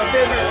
Still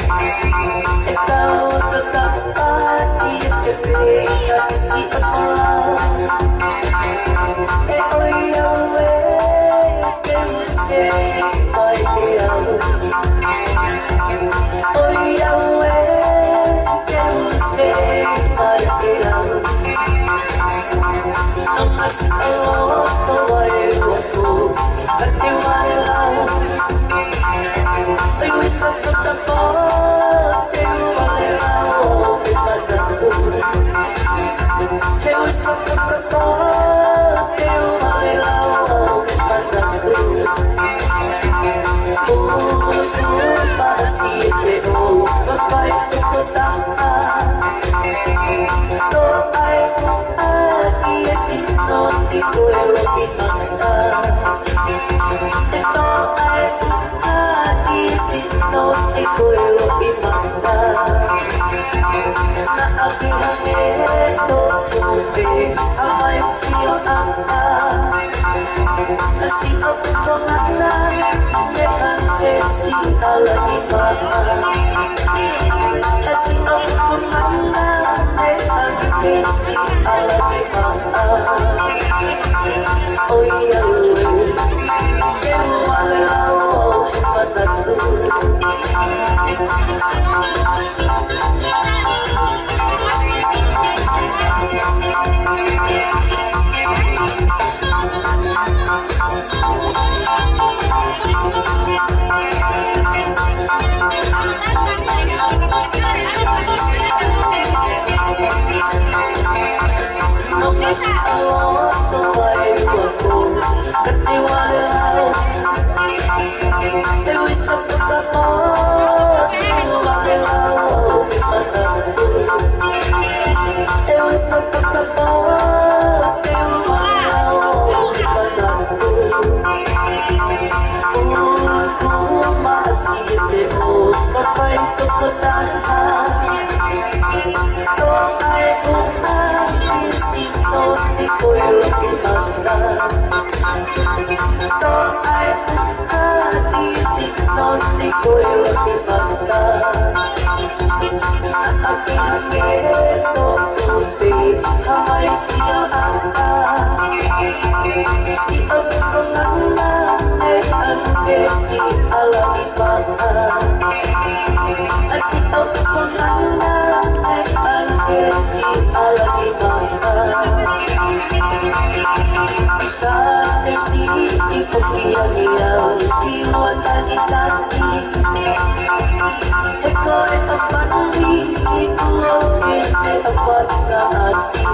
Ikaw nagkapasip kape at si Ouau. Oy awe que você vai ter. Oy awe que você vai ter. Mas Ouau vai voltar até Ouau. Eu só Tongatapu, eu Houmakelikao, eu só Tongatapu, eu Houmakelikao, para siempre, oh, papai Tongatapu. No hay aquí así no te puedo imaginar. No hay aquí así no te puedo imaginar. Na aking hangito tubi amay siyo Asi ako pangalan Nehante si Alagima. Asi ako pangalan Nehante si Alagima. Oy awe que Houmakelikao Fakamanatu. Mas Ouau vai voltar até Ouau. Eu só Tongatapu, eu Houmakelikao, eu só Tongatapu, eu Houmakelikao. Masih demo papai Tongatapu. No hay aquí si no te puedo imaginar. No hay aquí si no te puedo imaginar. Aking hangito tubi amay siyo si ang pangalan Nehante si Alagima. Si ang pangalan Nehante si Alagima. Dati si ipaghiyaw iwatan ni dati. Ikaw ay kapatid, ikaw ay apat na ati.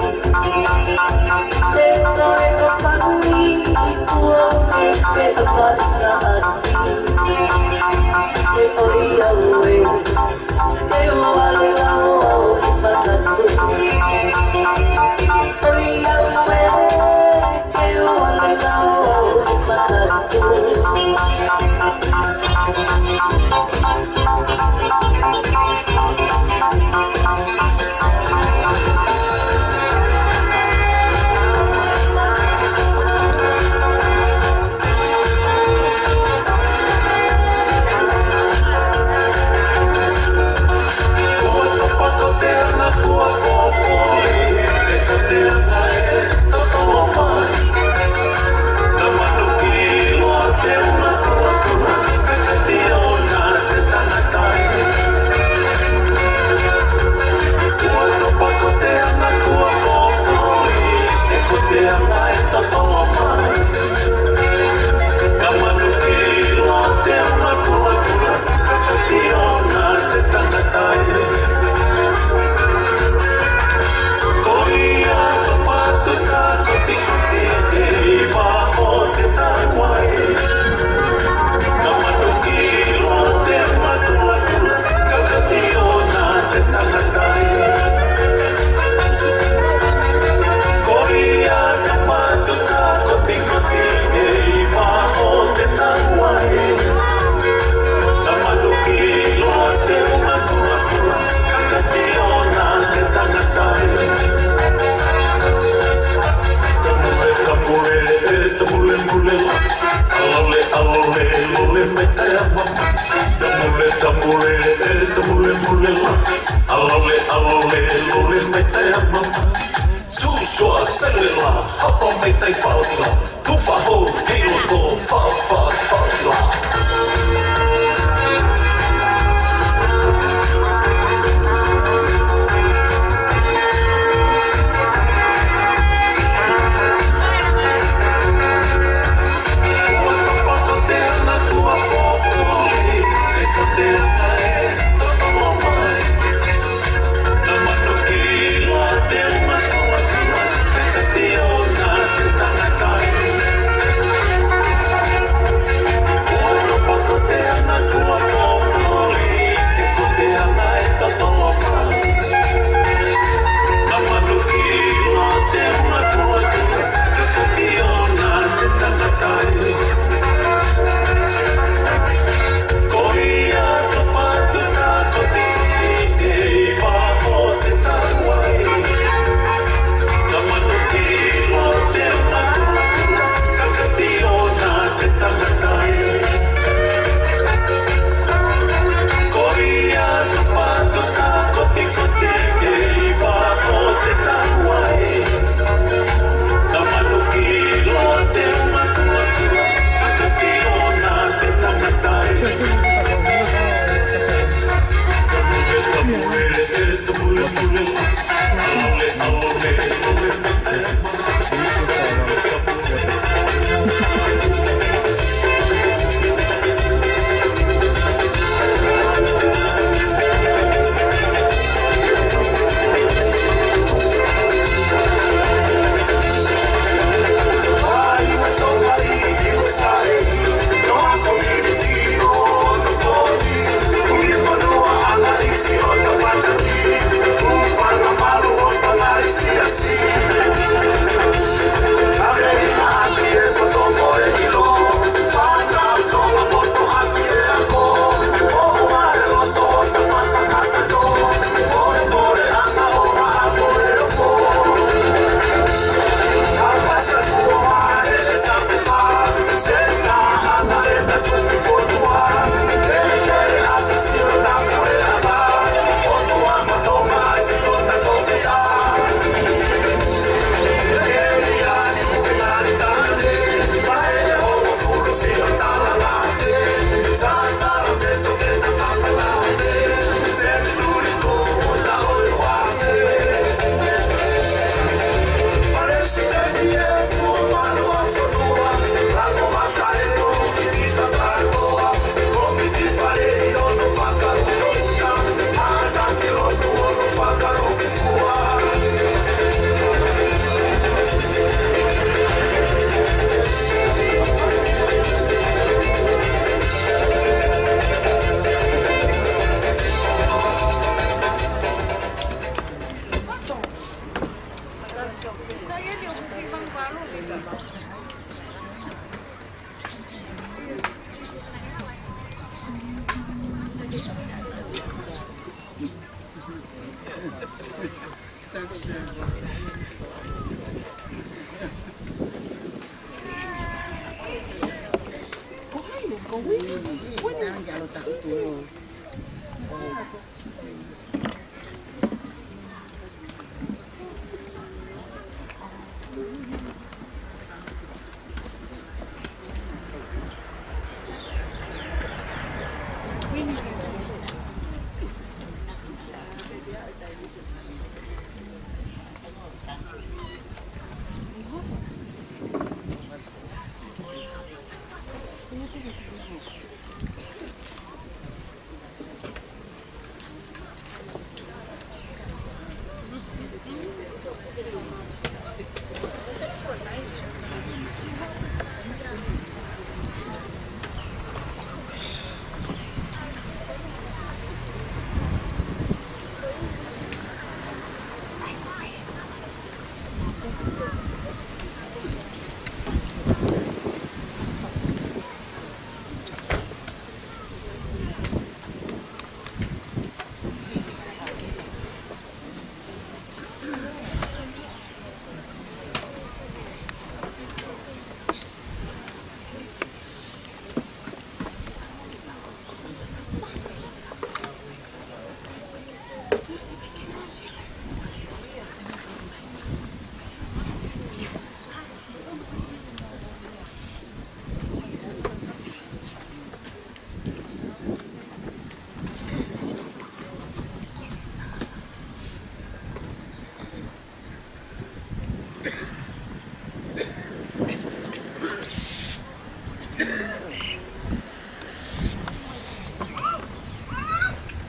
Ikaw ay kapatid, ikaw ay apat na ati. Oy awe que Houmakelikao Fakamanatu. Oy awe que Houmakelikao Fakamanatu. Tamule,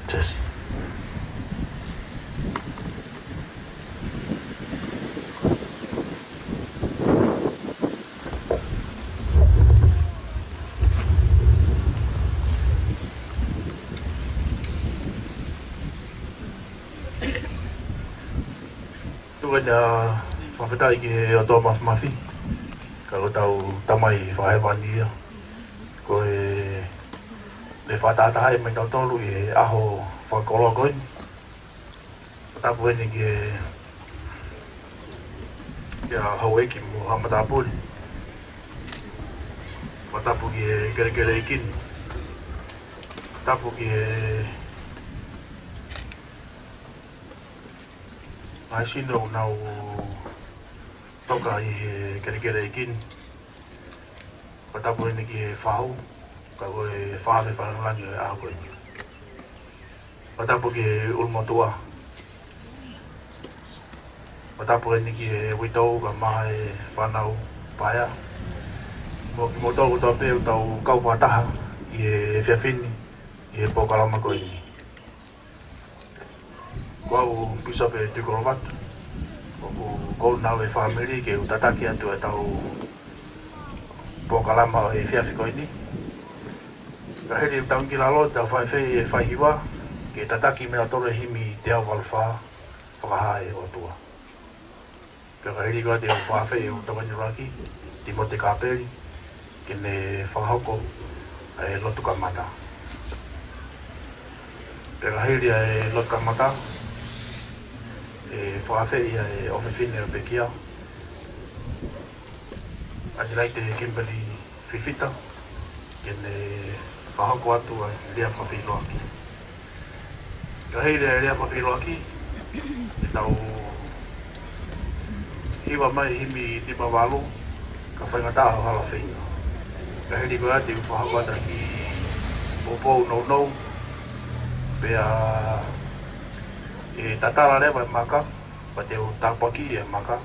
Tesi. Tuena whawhetai ki o tō mafi. Ka o tau tamai whahewani ia. Ko le whatata hai mai tau tolu i aho whakolo koini. O tapu eni ki haueki mo hamatapuri. O tapu ki kere ikini. Tapu ki ai sino nau toka i kere ikini. O tapu eni ki whahau. Ka koe whaawe whanalani o aho koini. O tapu ki ulmotua. O tapu eni ki witou ka mahe whanau paia. Mo ki motoku tau peu tau kau whataha i whiawhini i Poukalama koini. Kau pisa pe tukoro watu. Kou nau e whamiri ke utataki atu e tau Poukalama e whiawhi koini. Ka heri taungi lalo tau whaiwhei e whaihiwa ke tataki mea tore himi te au walwha whakahae o tua. Ka heri koa te whaiwhei o Tawaniraki, Timote Kaperi, ke ne whahoko e lotu ka mata. Ka heri e lotu ka mata, e whaiwhei e ofewhine o Pekia. Adilai te Kimberly Fifita, ke ne whahoko atu a rea whawhiloaki. Ka heire rea whawhiloaki, e tau hiwa mai himi lima walo, ka whaingata o hala whenga. Ka heire koe ati whahoko ata ki opou nou, pea e Tatala Maka, pa te o tapaki e Maka.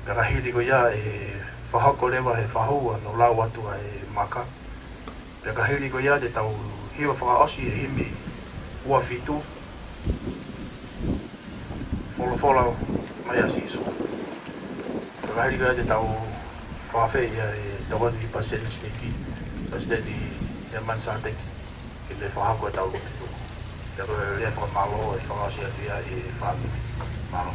Ka heire koe ia e whahoko rewa he whahua no lau atu a e Maka. Pea ka hiri ko ia te tau hiwa whakaosi e himi ua whitu. Whola mai a siso. Pea ka hiri ko ia te tau whawhei ia e tawani paseni steki. Paseni ia mansateki. Ke le whahako e tau kupitu. Pea ko lea whakamalo e whakaosi atu ia e whami. Malo.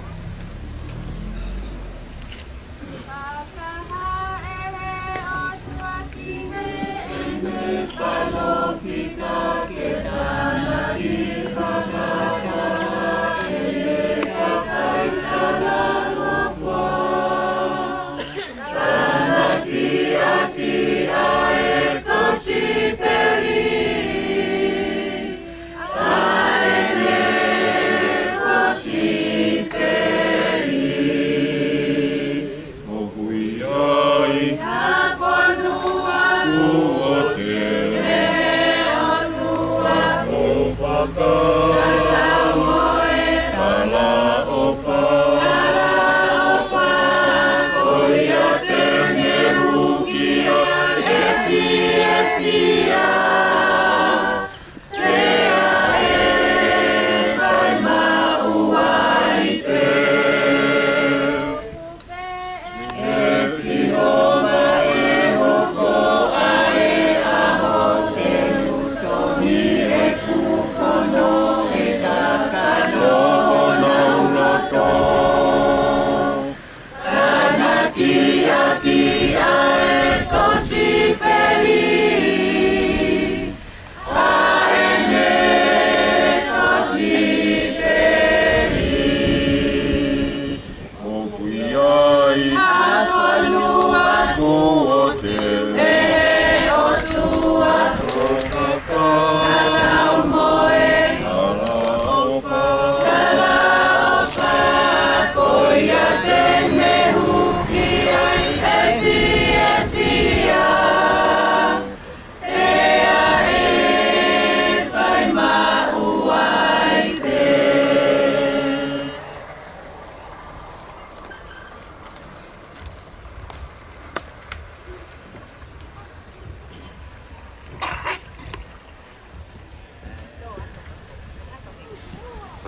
No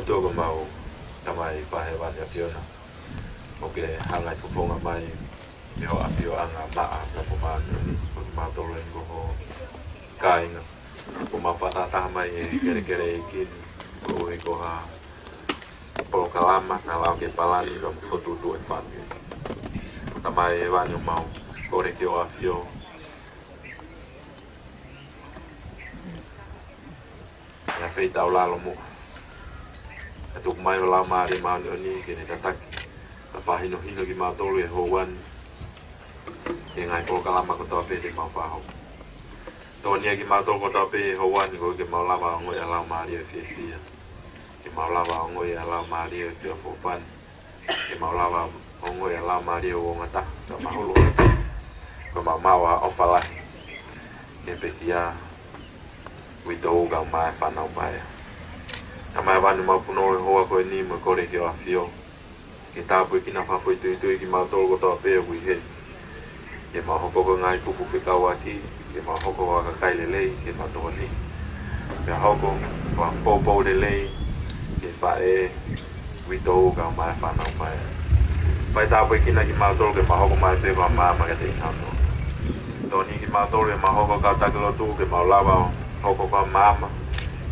Atua ko mau tamai whahewan ya Fiona. Oke, hangai fufonga mai me ho apio anga maa na pomano ni ko matolo en go kainga. Ko mawhatata mai e kere kin ko e ko ha po kalama na lao ke palani no fotu tu e fami. Tamai e wani mau kore ke o afio. Ya feita o lalo mo. Atuk mai o la mare mani oni ke ne tataki. Ta whahino hino ki mātolu e houan. E ngai po kalama ko toa pe te mau whaho. Tōnia ki mātolu ko toa pe e houan ko ke mau lawa ngoi a lau mari e whiawhia. Ke mau lawa ngoi a lau mari e whia fofan. Ke mau lawa ngoi a lau mari e wongata. Ka mahulu atu. Ko mau maua ofalahi. Ke pekia. Wito uga mai whanau mai. Ka mai wanu mau puno e hoa koe ni mo kore ke o awhio. Ke tāpui ki na whawhoi tui ki mātolo ko toa pēa kui he. Ke mau hoko ko ngai kupu whikau aki. Ke mau hoko ko aka kai lelei ke mātoa ni. Ke hoko wa pōpou lelei. Ke whae wito uga mai whanau mai. Pai tāpui ki na ki mātolo ke mau hoko mai pēwa māma ke te inhato. Tōni ki mātolo ke mau hoko ka takilo tū ke mau lawa hoko ka māma.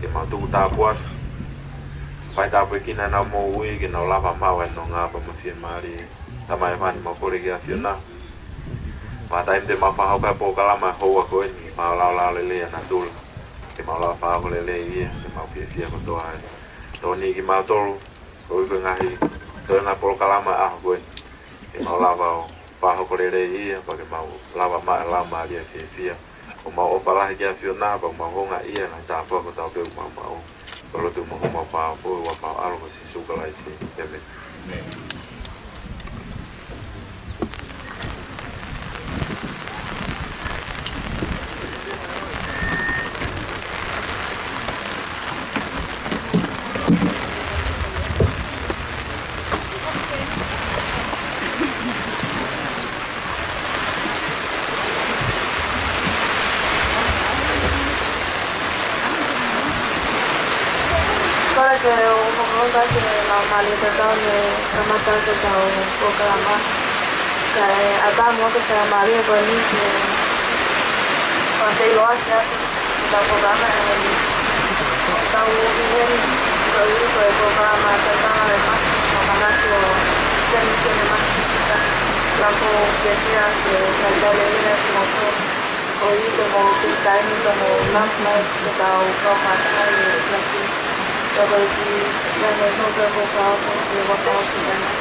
Ke mau tuku tāpuat. Whai tāpui kina nau mō ui ke nau lava mau e no ngāpa ma whia maari tamai whani mau kore ki a whia nā. Mā taim te mau whahau kai pō kalama hoa koe ni mau lau lelea na tūla. Ke mau lau whahau lelea ia ke mau whia kotoa hai. Tōni ki mau tolu ko iko ngahi toi ngā pō kalama aho koe ni. Ke mau lau whahau ko lelea ia pa ke mau lava lau maari e whia. Ko mau ofalahi ki a whia nā pa mau honga ia ngai tāpua ko tau pēu mau. Kalau tu mau apa wapau alo masih suka lah isi, ya ben. Que un que la maleta de Kamata se da un programa que acá mucho se llama bien bonito cuando lo hace la programa está bien el programa Tatala Maka Fakamanatu Denny Fifita la que la galería como hoy como time como last night que da un programa y Pero aquí ya no es otro bocado, yo bocado sin ganas.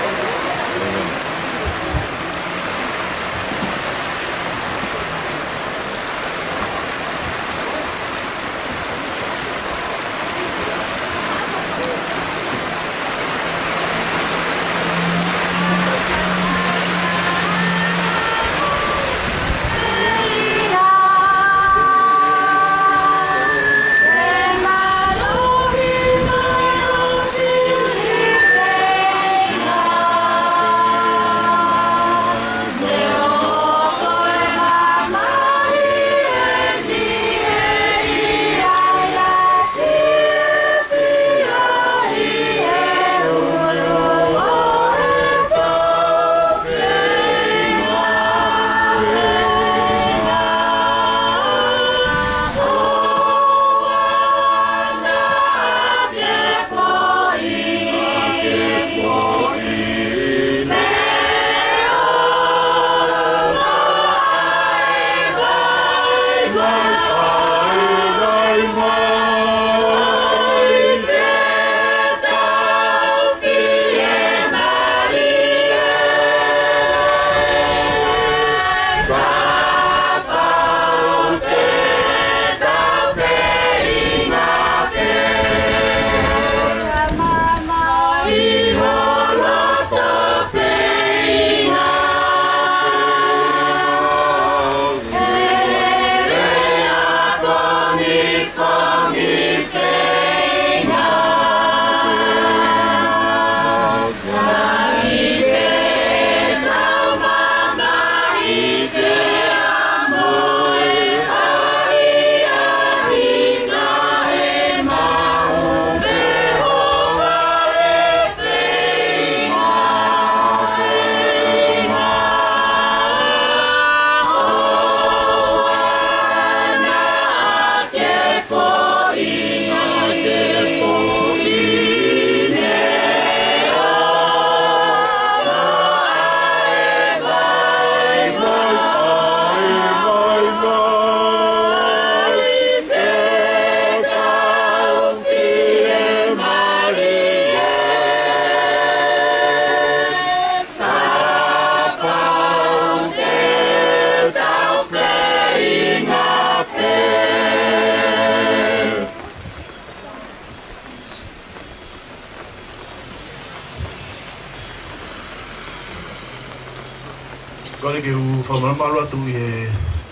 Kore ke u whamamalu atu I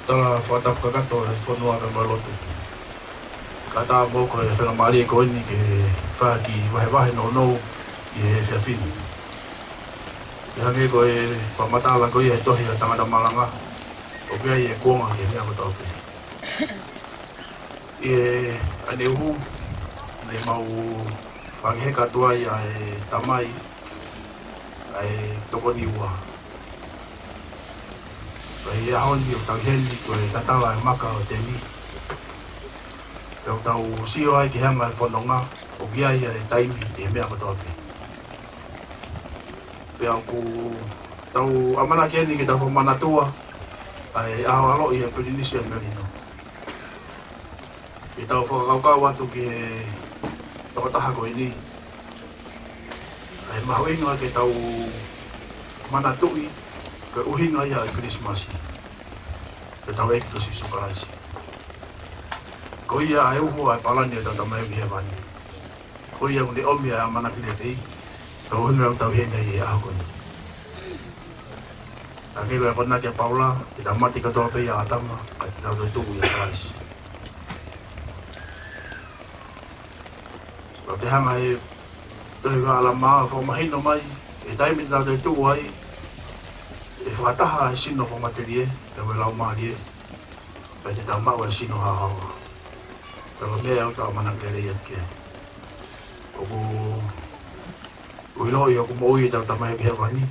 tala whatapu kakato e whanua ka malotu. Ka tā mōko e whanamari e koini ke whaki wahe no I e whiawhinu. Ke hange ko e whamatala ko I e tohi a tangata malanga. O kia I e kuonga ki e mea mataupe. I e ane uhu, ne mau whangeheka tua I a e tamai, a e tokoni ua. I ahoni o tauheni ko e Tatala Maka o Denny. Peo tau sio ai ki hanga e whanonga, o kia I a e taimi e mea mataupe. Peo ku tau amana keni ki tau whamanatua, ai aho alo I a Polynesia Merino. I tau whakaukau atu ki e Tongatapu ko ini. Ai mahu inga ke tau manatui, ke uhinga ia I Christmas. Ke tau eki ko sisu karaisi. Ko ia ai uhu ai palani e tau tamai ki hewani. Ko ia uni omi ai amana ki tei, tau uhinga au tau hena I aho koni. Nake koe kona kia Paula, ki tau mati katoa pe ia atama, ka ki tau toi tuku ia karaisi. Ko te hanga e tohi ka ala maa whamahino mai, e taimi tau toi tuku ai, e whakataha e sino whamateri e, e we lau maari e, pai te tau mau e sino hahawa. Pero mea au tau manakere I atke. Oku uiloi oku moui e tau tamai ki hewani,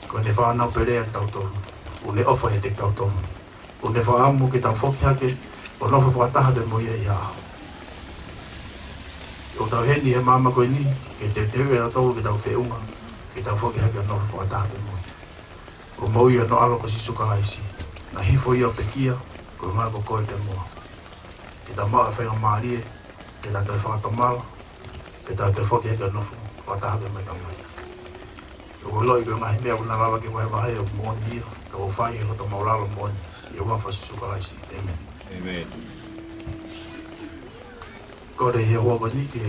ko ne whanau perea tau tonu, o ne ofa e te tau tonu, o ne whaamu ki tau whoki hake, o nofa whakataha te moia I aho. O tau heni he mama koe ni, ke te tewe a tau ki tau whiunga, ki tau whoki hake no whakataha te moia. O moia no alo ko sisu karaisi, na hifo ia pekia, ko ngā ko koe te moa. Ki tau maa whainga maari e, ki tau te whakatamala, ki tau te whoki hake no whakataha te mai tau mai. O loi ko ngahi mea kuna lawa ki wahe o moani ia, ka o whai e hoto maulalo moani, I wafa sisu karaisi. Amen. Amen. Kore he hoa koni ke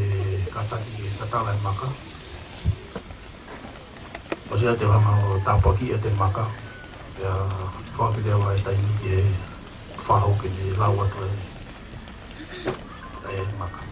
kataki ke Tatala Maka. O sea te wanga o tāpaki e te maka. Pea whaki rewa e taimi ke whahau ke ni laua to e maka.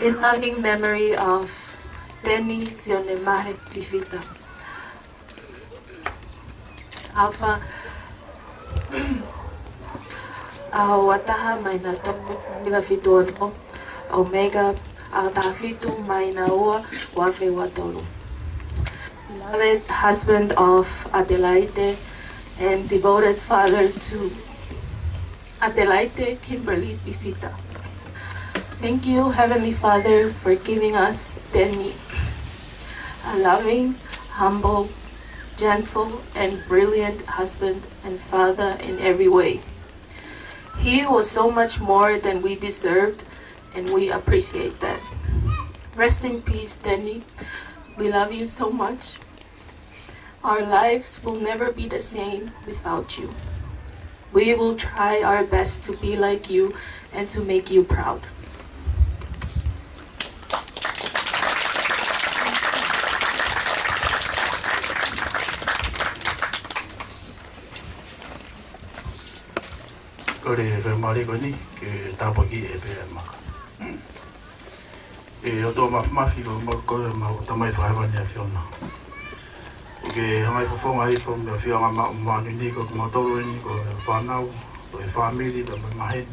In loving memory of Denny Fifita. Alpha Ouau Tatala Maka Fakamanatu Omega a tafitu mai na ua wafe watolu. Beloved husband of Adelaide and devoted father to Adelaide Kimberly Fifita. Thank you, Heavenly Father, for giving us Denny, a loving, humble, gentle, and brilliant husband and father in every way. He was so much more than we deserved, and we appreciate that. Rest in peace, Denny. We love you so much. Our lives will never be the same without you. We will try our best to be like you and to make you proud. Kore e mare ko ni ke tapaki e pe maka. E o to mafi ko ko ma tamai fa ba ni afiona. Ke hangai fo fonga i fo me afia ma ni ko ma toro ni ko fa nau ko family da ma hen.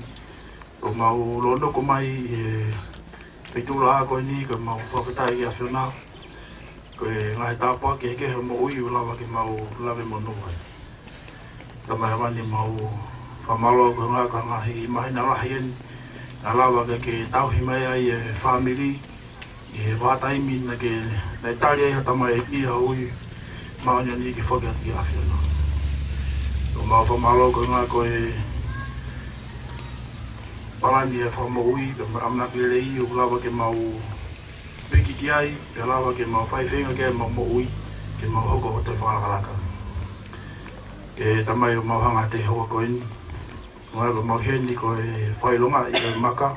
Ko ma u lono ko mai e fitura ko ni ko ma fo ka i afiona. Ko ngai tapa ke mo ui la wa ke ma u la ve mo no mai. Tamai ba ni ma u Famalo ko nga ka ngahi mai na lahen na lawa ke tau himai ai family e vatai min na ke na taria ya tamai ki hui ma nya ni ki fogat ki afino o ma famalo ko nga ko e palani e famo ui ke amna ke lei o lawa ke mau piki ki ai ke lawa ke mau fai finga ke mau ui ke mau hoko te whakalaka ke tamai o mau hanga te hoa ko ini Ngā ko maheni ko e whailonga i e maka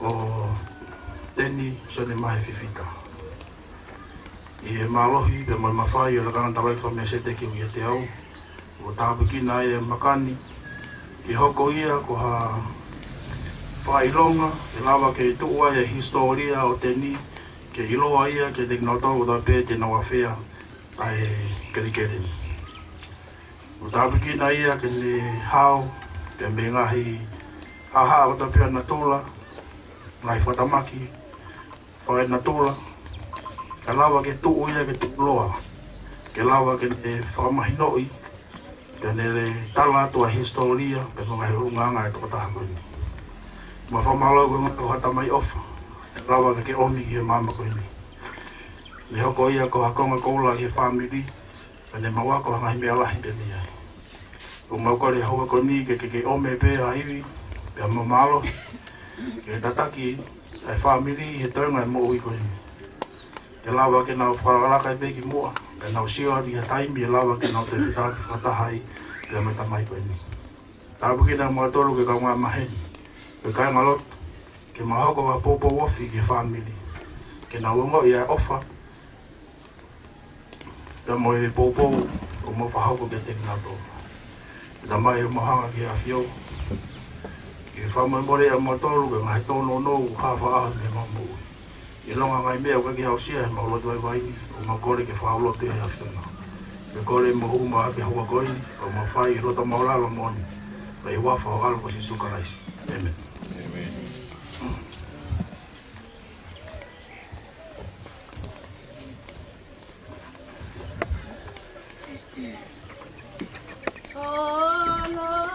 o Denny Fifita. I e malohi pe mai mawhai o lakanga tarai whamea sete ki ui te au. O tāpukina e makani ki hoko ia ko ha whailonga e lawa ke tuua e historia o Denny ke iloa ia ke te kinautau o tāpē te nawa whea ai kerikeren. O tāpukina ia ke ne hao te me ngahi aha o ta pia na tola ngai whatamaki whae na tola ke lawa ke tuu ia ke te loa ke lawa ke te whamahinoi ke ne le tala atua historia pe ngai hurunganga e tokataha koini ma whamalo ko ngai hata mai ofa ke lawa ke omi ki he mama koini le hoko ia ko hakonga koula i he family pe ne mawako hangai mea lahi teni ai o maukare haua ko ni ke ome pe a iwi pe mamalo ke tataki ai family he tonga mo ui ko ni ke lawa ke na whakalaka pe ki mua ke na usio ati ha taimi e lawa ke na te whitara ki whatahai pe me tamai ko ni tapu ki na mua tolu ke kaunga maheni ke kai ngalot ke mahoko wa popo wofi ke family ke na wongo ia ofa ke mo e popo o mo whahoko ke te kina tolu da mai o mahanga ki a fio ki whamai more a matoru ke ngai tono no hawha aha me mamu i longa ngai mea o kaki hausia e maulotu ai waini o makore ke whaolotu ai a fio na me kore mo huma a ke hua koini o ma whai i rota maulalo moni pe i wafa o alo ko si sukaraisi. Amen. Oh, yeah.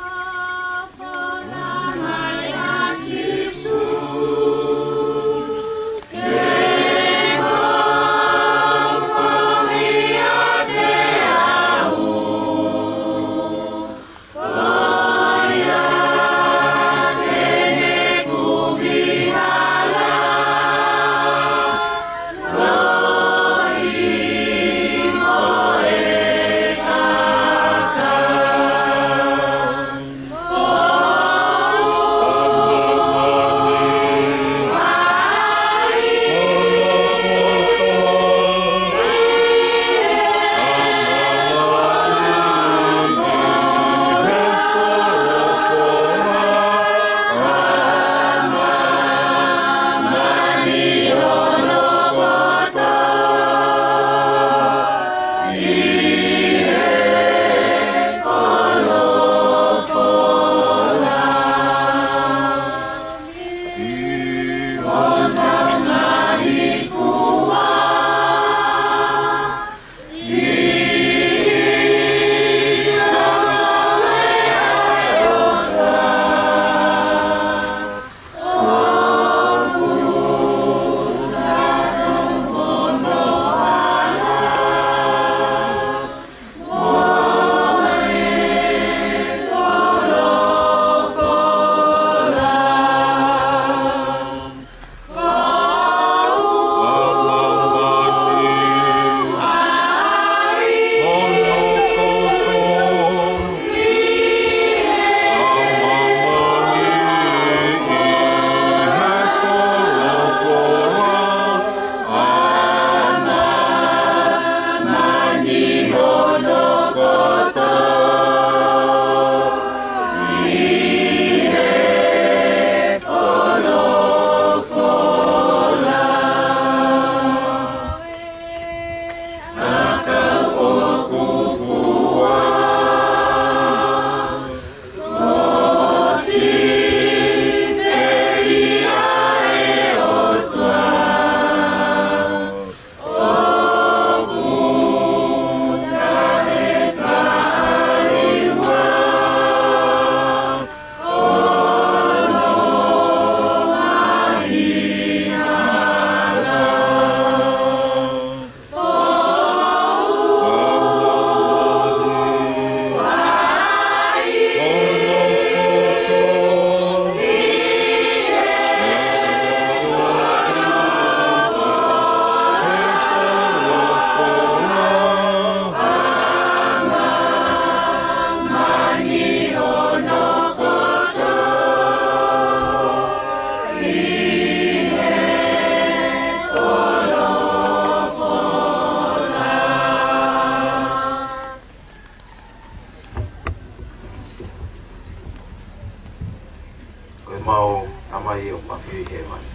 mau tamai o pawhi he mai.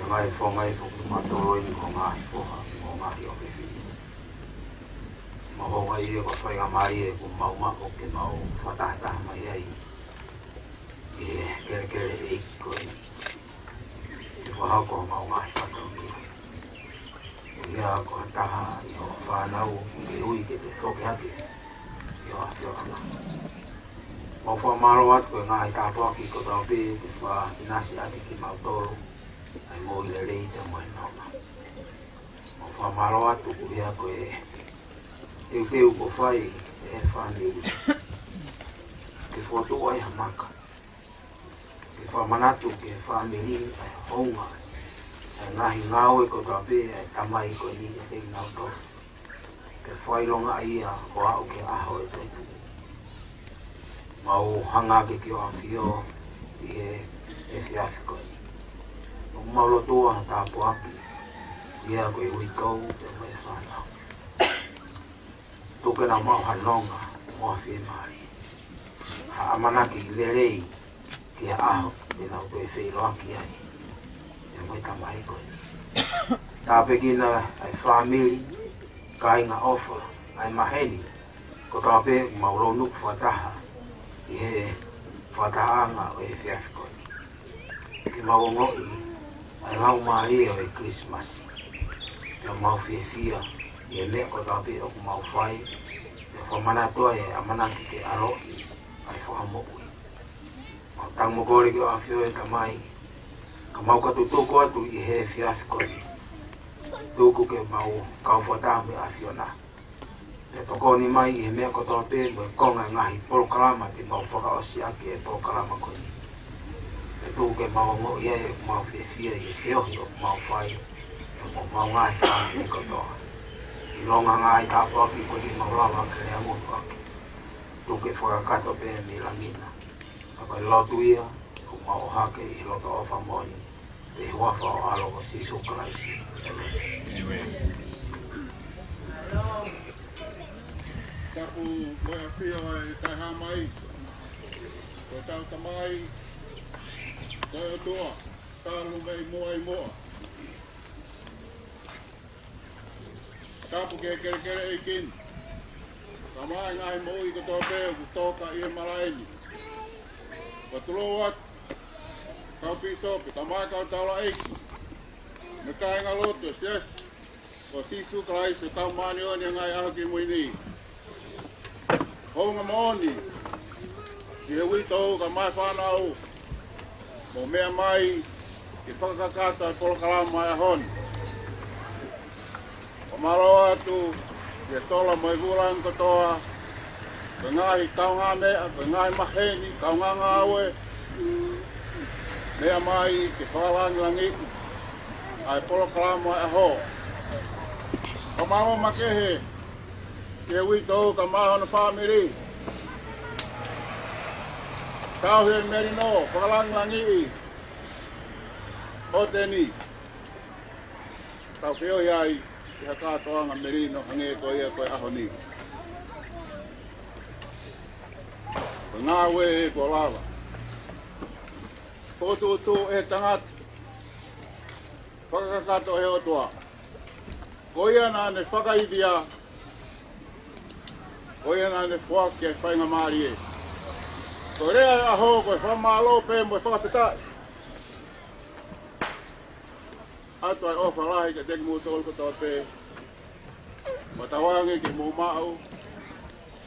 Ngai whongai whuki matoro i ko ngahi whoha, ko ngahi o whiwhi. Maho ngai e ko whaiga mai e ko mau mako ke mau whatahataha mai ai. E kere kere e ikoi. Te whahau ko mau ngahi whakaumia. Ia ko hataha i o whanau i ui ke te whoke hake. I o awhioranga. Mau whamaro atu koe ngahi tāpaki ko tau pē te wha inasi ati ki mau toro. Ai mo i le rei te moe nona. Mau whamaro atu ko ia koe teu ko whai e whaniri. Te whotu ai hamaka. Te whamanatu ke whamiri ai honga. Ai ngahi ngāwe ko tau pē ai tamai ko ni e te nau toro. Ke whailonga ia o au ke aho e taitu. Mau hanga ke ki o awhio i e whiawhiko ni. Mau lotoa tāpu aki, ia koe uikau te mai whanau. Tōkena mau hanonga mua whi maari. Ha amanaki le rei ki a aho te nau koe whiloaki ai. Te mai tamai koe ni. Tāpekina ai whamiri, ka inga ofa, ai maheni, ko tāpe mau ronuk whataha. I he whataanga o e whiawhiko ni. Ki mau ngoi, ai lau maari o e Christmasi. Ia mau whiawhia, i e mea ko tāpe o ku mau whai. Ia whamanatua e amanaki ke aroi, ai whahamokui. Mau tangmokore ki o awhio e tamai. Ka mau katu tōku atu i he whiawhiko ni. Tōku ke mau kauwhataha me awhio na. Te toko ni mai i he mea ko tāpe mo e konga ngahi polokalama te mau whakaosi ake e polokalama koe ni. Te tūku ke mau ngo ia e mau whiawhia i e whiohi o mau whai e mau ngahi whani ni kotoa. I longa ngahi tāpu aki koe ki mau lama ke rea ngutu aki. Tūku e whakakato pe mi lamina. Kapai lotu ia, ku mau hake i loto ofa moni. Te huafa o alo o Sisu Kalaisi. Amen. Tapu koe a whio e tai hamai, koe tau tamai, koe o toa, tālu mei moa i moa. Tapu ke kere kere e kin, tamai ngai moi ko tō pēo ku tōka i e maraini. Ko tulo wat, kau pisopi, tamai kau taula eiki. Me kai ngā lotus, yes, ko Sisu Kalaisi tau mani oni ngai aho mui ni. Honga maoni, ki he wito ka mai whanau, mo mea mai, ki whakakata i polokalama e honi. O maro atu, ki e sola mo i vulang kotoa, ka ngahi kaunga mea, ka ngahi maheni, kaunga ngawe, mea mai, ki whakalangi ai polokalama e ho. O maro makehe, ke wito ka mahona whamiri. Kau he merino, whakalangi i. O Denny. Kau whio iai, ki haka toanga merino, hange koe ia koe aho ni. Ko ngā we e ko lava. Pōtūtū e tangata. Whakakato he o toa. Ko ia nā ne whakaidhia. Ko ia nā ne whake whainga maari e. Ko rea e aho koe whamalo pē mo e whakawhitai. Atu ai ofa lahi ke teki mū tōlu kotoa pē. Ma tawangi ke mū mau.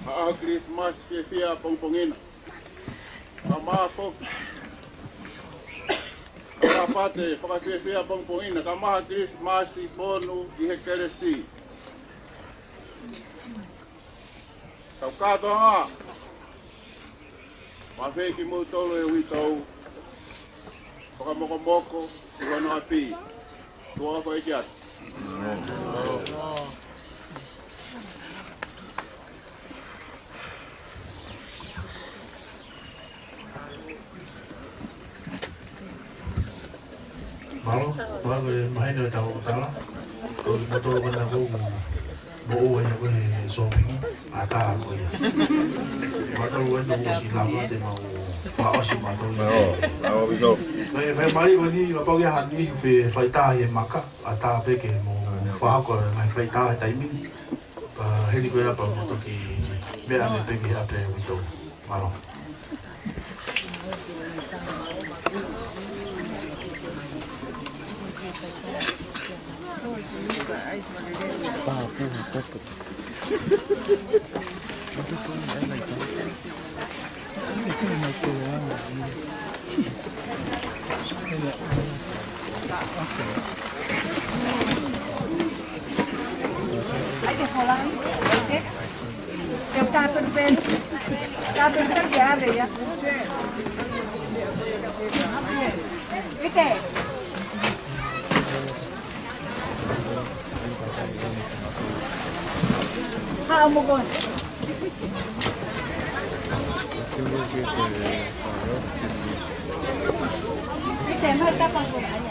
Ha aho Christmas whiawhia pongpongina. Ka maa whoki. Ka pate whakawhiawhia pongpongina. Ka maha Christmas i whonu i he keresi. Tau katoa ngā. Mawheki mū tolu e witou. Whakamoko i wano api. Tua koe ki atu. Malo, suago e mahene o Tongatapu. Ko matolo kana ko mo o ia ko he shopping ata ko ia. Matolo e no si lava te mau whaosi mātou. There we go. Whai mari wani wa pau ia hani whaita he maka a tā peke mo whahako ngai whaita he taimini. Heri koe apa mo toki mea me peke ape wito. Maro. Yung kapit-pen kaya ya. Ike. Mo kon. Ike, magtapang ko na yan.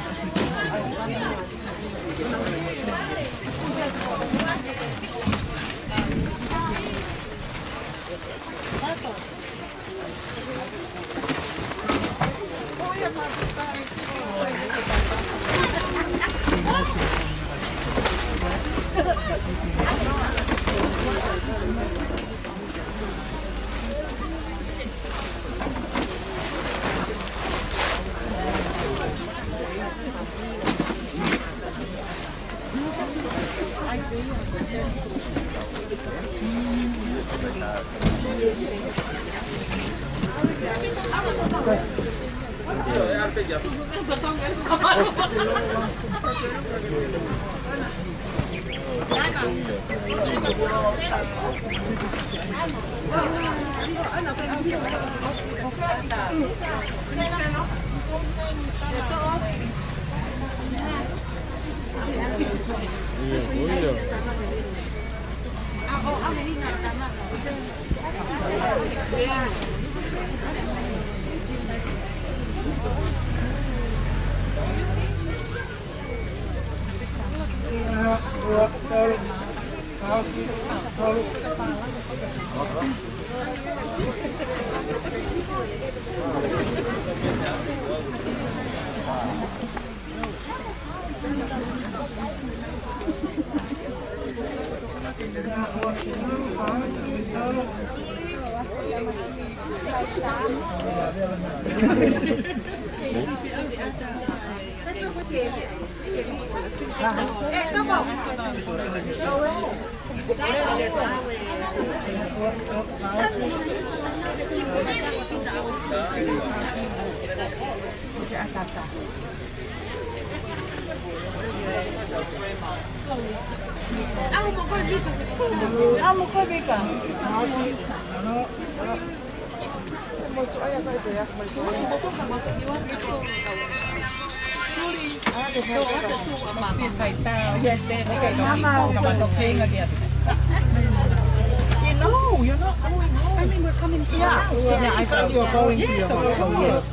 No, you're not going home. I mean, we're coming here. Yeah, I thought you were going to your home. Yes.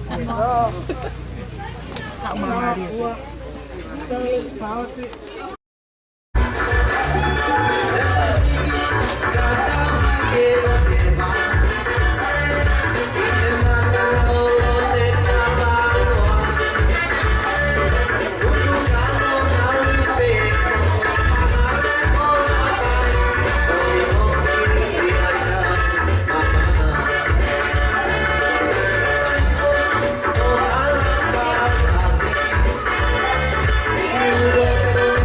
Thank you.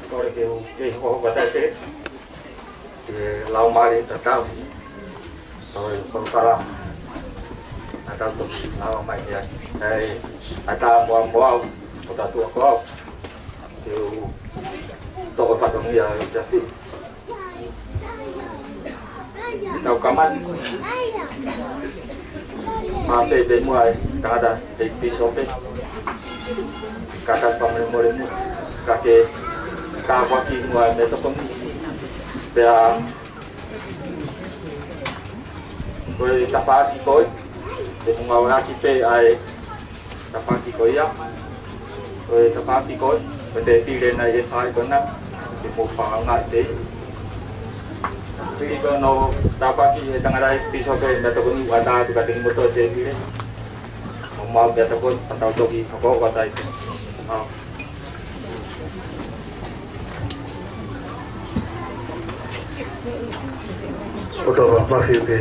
Kore ke o ke ho kata te ke lau mari tatau oi para atau tu lau mai ya ai ata mo o tatu ko ke o to ko fa ya ya fi tau kaman ma be mo ai kada de pisope kata pamemore mo kake kawaki mo ai to pom bea koi tapati koi de mga ki pe ai tapati koi ya koi tapati koi pete tile na ye sai kona de mo pa nga te pili ko no tapati e tangara piso ke na to ni wata tu ka ting moto te tile mo ma be ta ko pantau to ki ko ko tai Oto mafi ke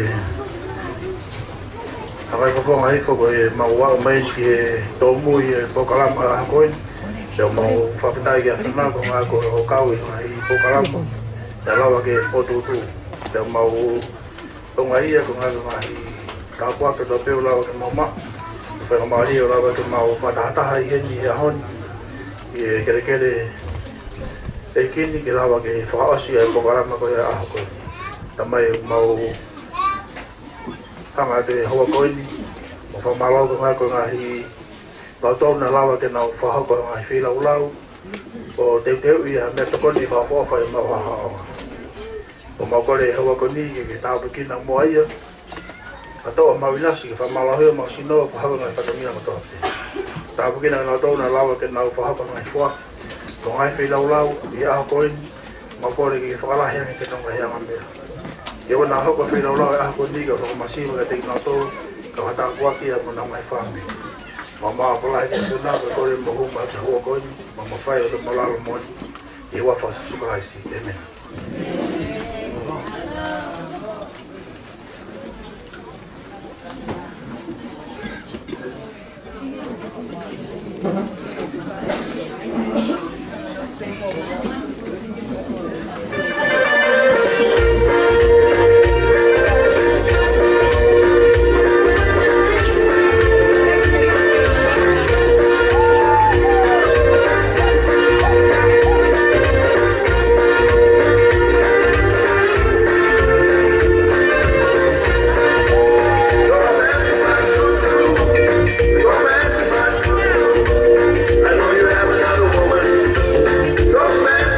akai ko ngai fo ko maua mai ke to mui Pokalama ko yo mau fa fitai ke na ko nga ko o kau i Pokalama ya lawa ke oto tu yo mau to ngai ko nga ngai ka kwa ke to pe lawa ke mama fa ma ri lawa ke mau fa ta i ni hon e kere e kini ke lawa ke fa asi Pokalama ko ya ko tamai mau hanga te hoa koini mo fa malau ko ngahi lau tau na lawa ke nau whaha ko ngahi whila ulau o te ia me to koni fa fofa i mau haha o mau kore hoa koni ke tau kina mo ia a to mau inasi ke fa malau heo mau sino whaha ko ngahi whakamina mo to tau kina nau tau na lawa ke nau whaha ko ngahi wha ko ngahi whila ulau i aho koini mau kore ke whakalahiangi ke tonga hea ngambea Yo na hoko fina ulau e ako niga ko masimu ka teki nato ka hata kuaki a mona mai fami. Mama apalai ke tuna ko kore mohuma te hua koini, mama whai o te malalo moni, e wafa susukaraisi. Amen. I know you have another woman. Go, man.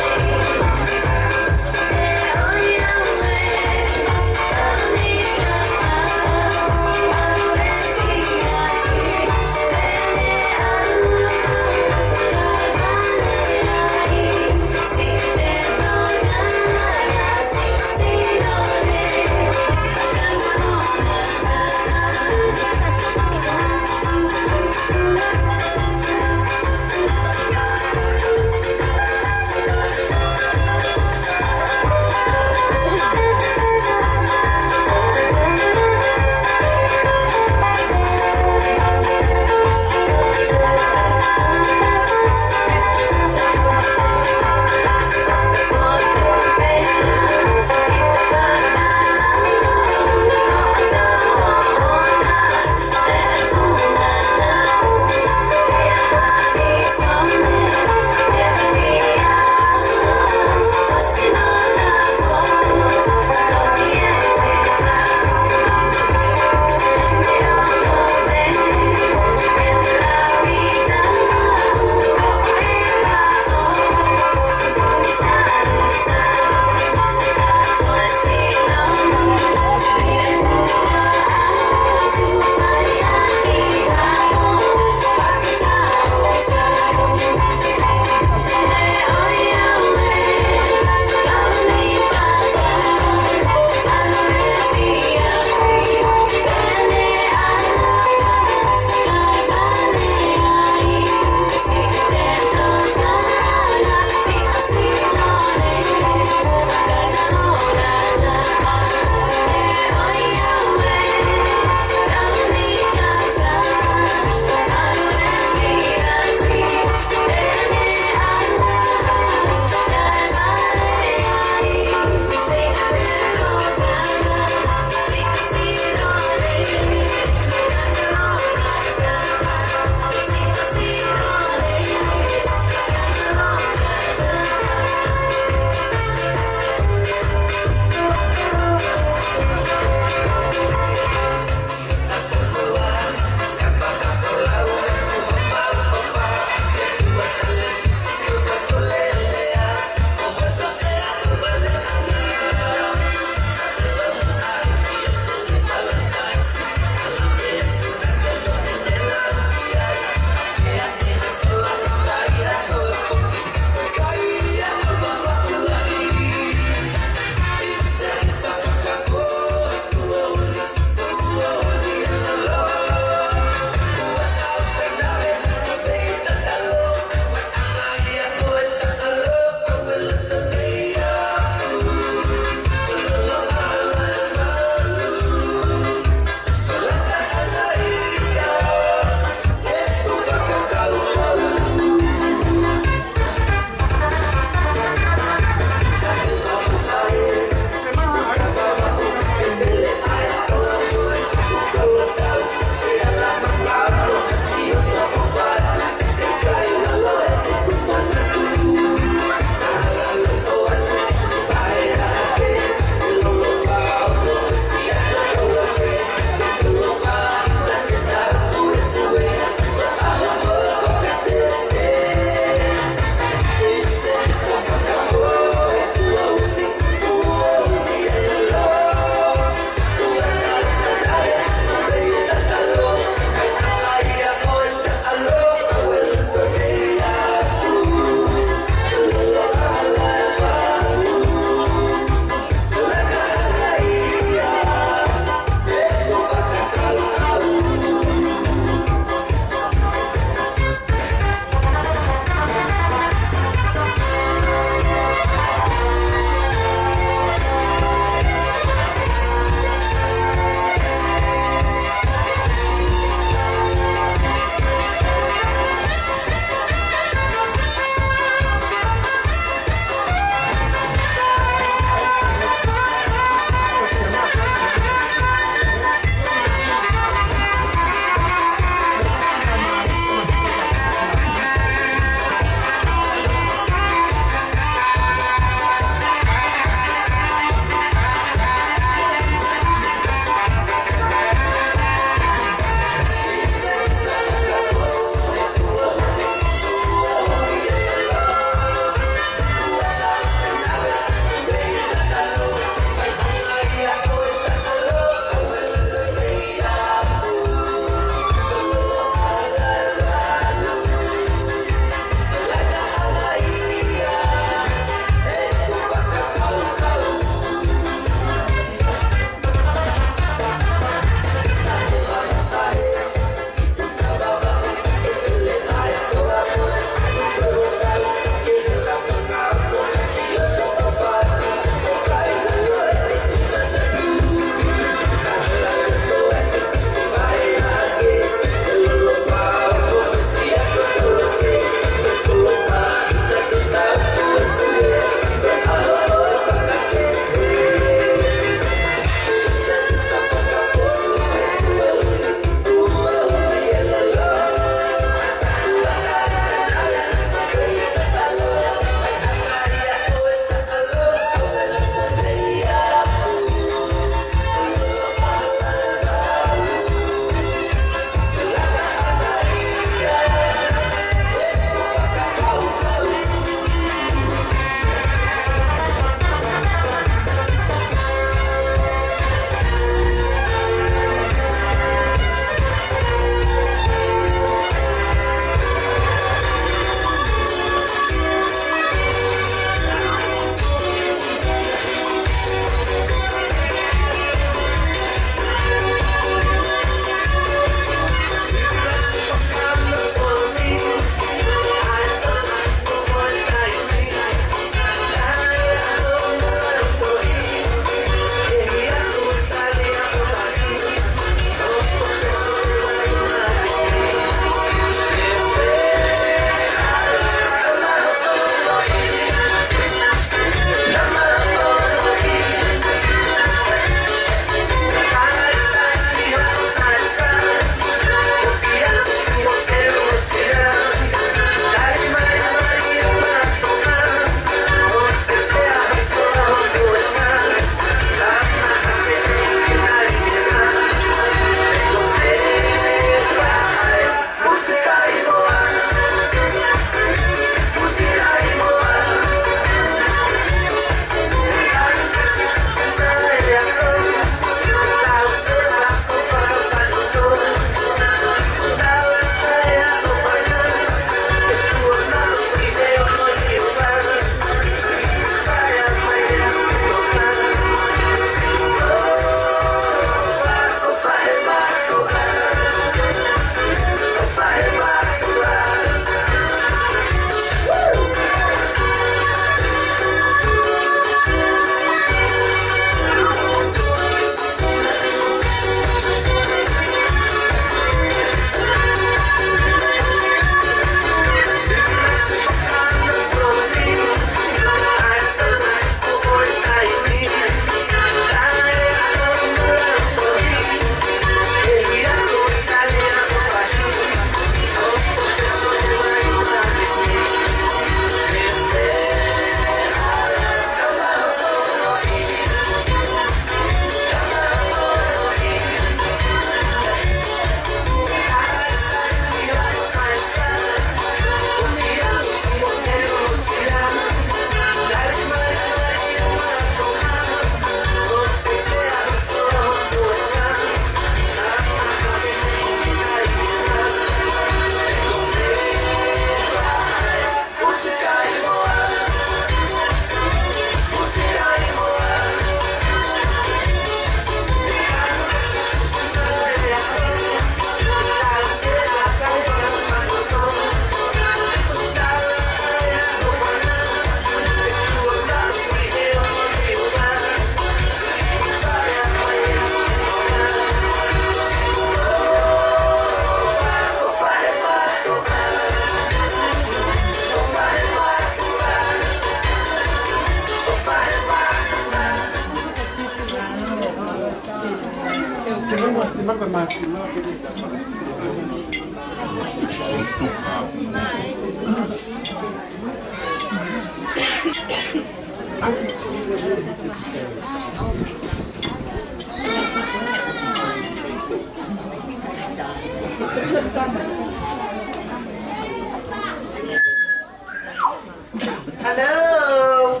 Hello.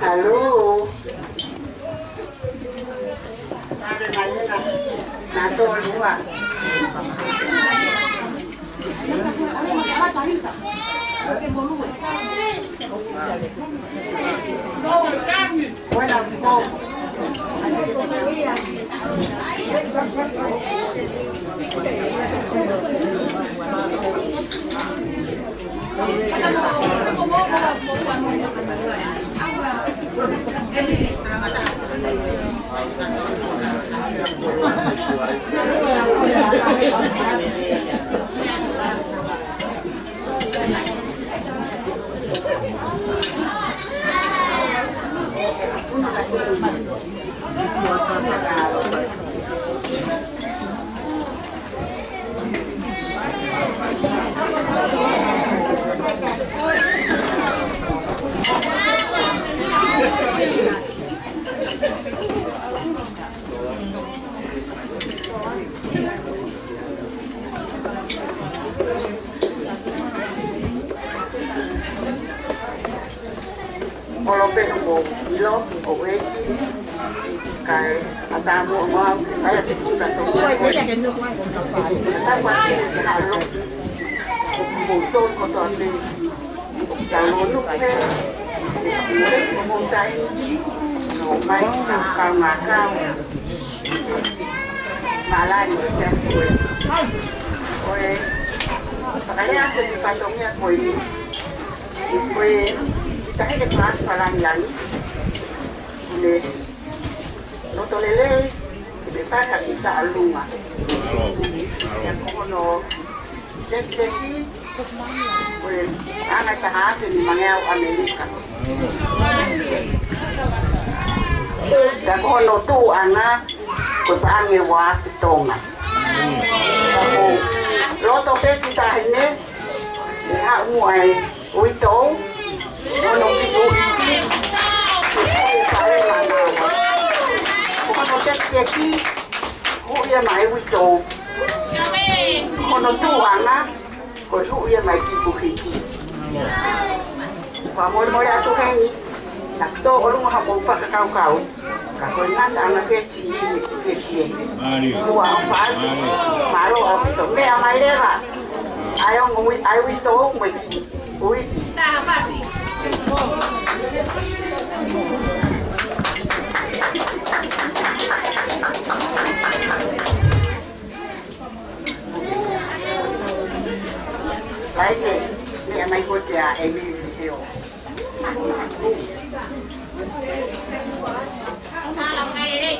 Hello. Tôi đúng ạ. Quay làm cô. Kalau peko ilo owe kai atamu mau saya tidak tahu. Saya kan nuk mai kon sampai. Tak pasti kalau motor kotor ni kalau nuk ni montai no mai kau makau malah ni dia koi. Koi pakaian aku di patungnya koi. Koi saya kelas palangan le no tolele que pasa kita aluma ya como no desde pues ana tahat ni mangau Amerika da kono tu ana ko sange wa tonga lo to pe kita ini ha muai uito ono pitu saya mana ono teki ku ia mai uito ono tu ana ko tu ia mai ki buki pa mo mo ya tu heni nak to olu ha ko fa ka kau ka ko na ana ke si ku a fa malo a to me a mai le ba ayo ngui ai uito mai ki ui ta fa si lại thì mẹ mày cô già em đi theo làm ngay đây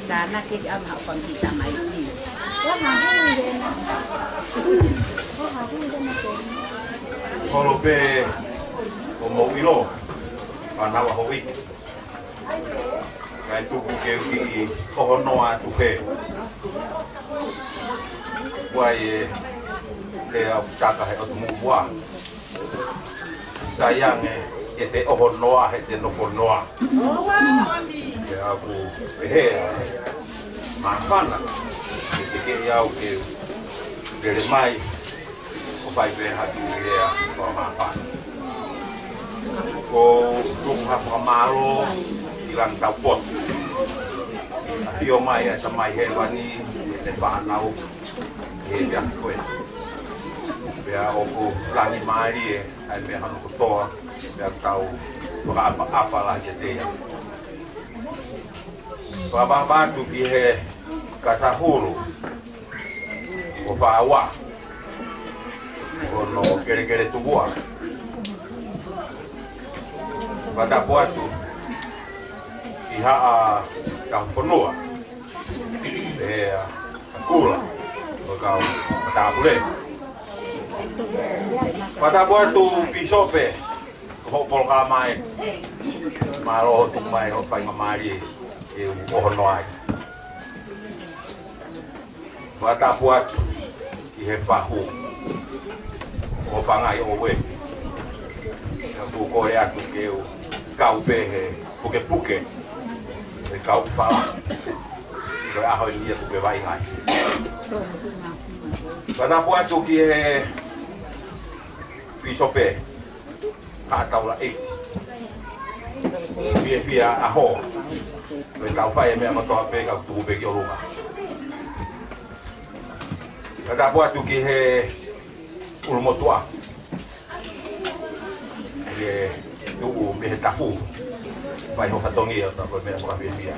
Karena kita mau kita main ini. Kalau be mau ilo, karena wahui, ngai tu keki kohonoa tu ke, wai lea caka he otumu buah, sayang ete ohonoa he no konoa, ya aku makana, ete yau ke dari mai. Pai be hati dia pemapan. Ko rumah pemalo hilang tapot. Tapi omai ya samai hewani lepas nau dia koin. Dia oku lagi mari ai me hanu kotor dia tahu apa lah jadi. Bapa tu dia kasahulu. Ofawa. Kono kere tubuah. Pada buatu iha kamponua. Kula. Kau tak boleh. Pada buatu pisope. Hopol kamai. Malo tu mai opai ngamari. Kohonoai. Pada buatu ihe fahu. O pangai owe, aku korea tu keu kau pehe puke, kau fala, kau ahoi dia tu bebai ngai. Pada buat tu kie pisope, kata ulah via aho, kau fai me amato ape kau tu begi oruma. Pada buat tu kie ulmotua ye tu me tapu vai ho fatongi ta ko me ko bia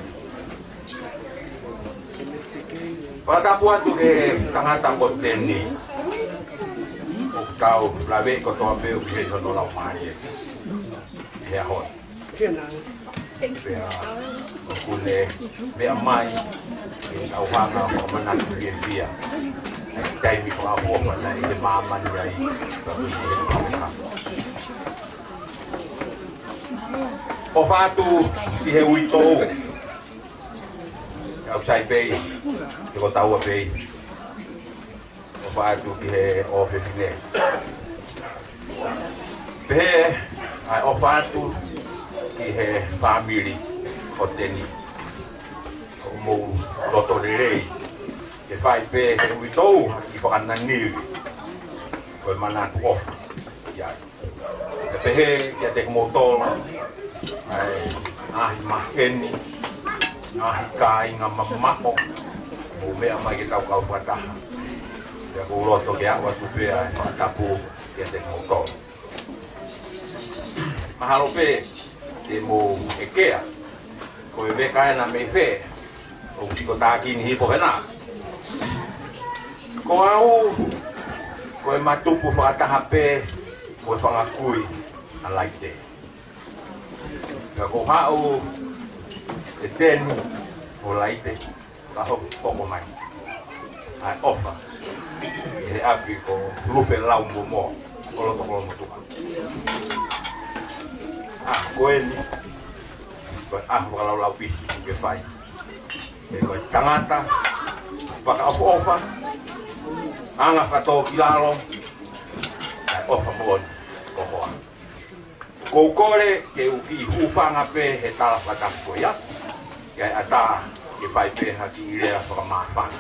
pada puatu ke tangata ko Denny Fifita lave ko to be o ke no la mai ye ho bea kule bea mai au hanga ko manatu ye bia dai mi ko abo mana ile mama ni ai o fatu ki he wito au sai bei ki ko tau bei o fatu ki he o fefine be ai o fatu ki he family o Denny o mo loto rei ke fai pe he wito i pakana ni ko mana tu off ya ke he ya te motor ai maheni ai kai ngam mako o me mai ke kau pata ya ko loto ke agua tu pe ai Tongatapu ya te motor mahalo pe te mo ekea ko ve kai na me fe o ko ta ki ni po hena ko au ko matupu whakatahape ko whangakui a laite. Ka ko hao e Denny o laite ka hoko mai. Ai ofa. E api ko rufe lau mo ko lo toko mo tuku. Ko eni ko lau pisi ke fai. E ko tangata whakaofa, anga whatoa ki lalo, ai ofa mon, kohoa. Kou kore ke uki hufanga pe he tala whatapo ia, kai ata ke whai pe haki i rea whakamāwhana.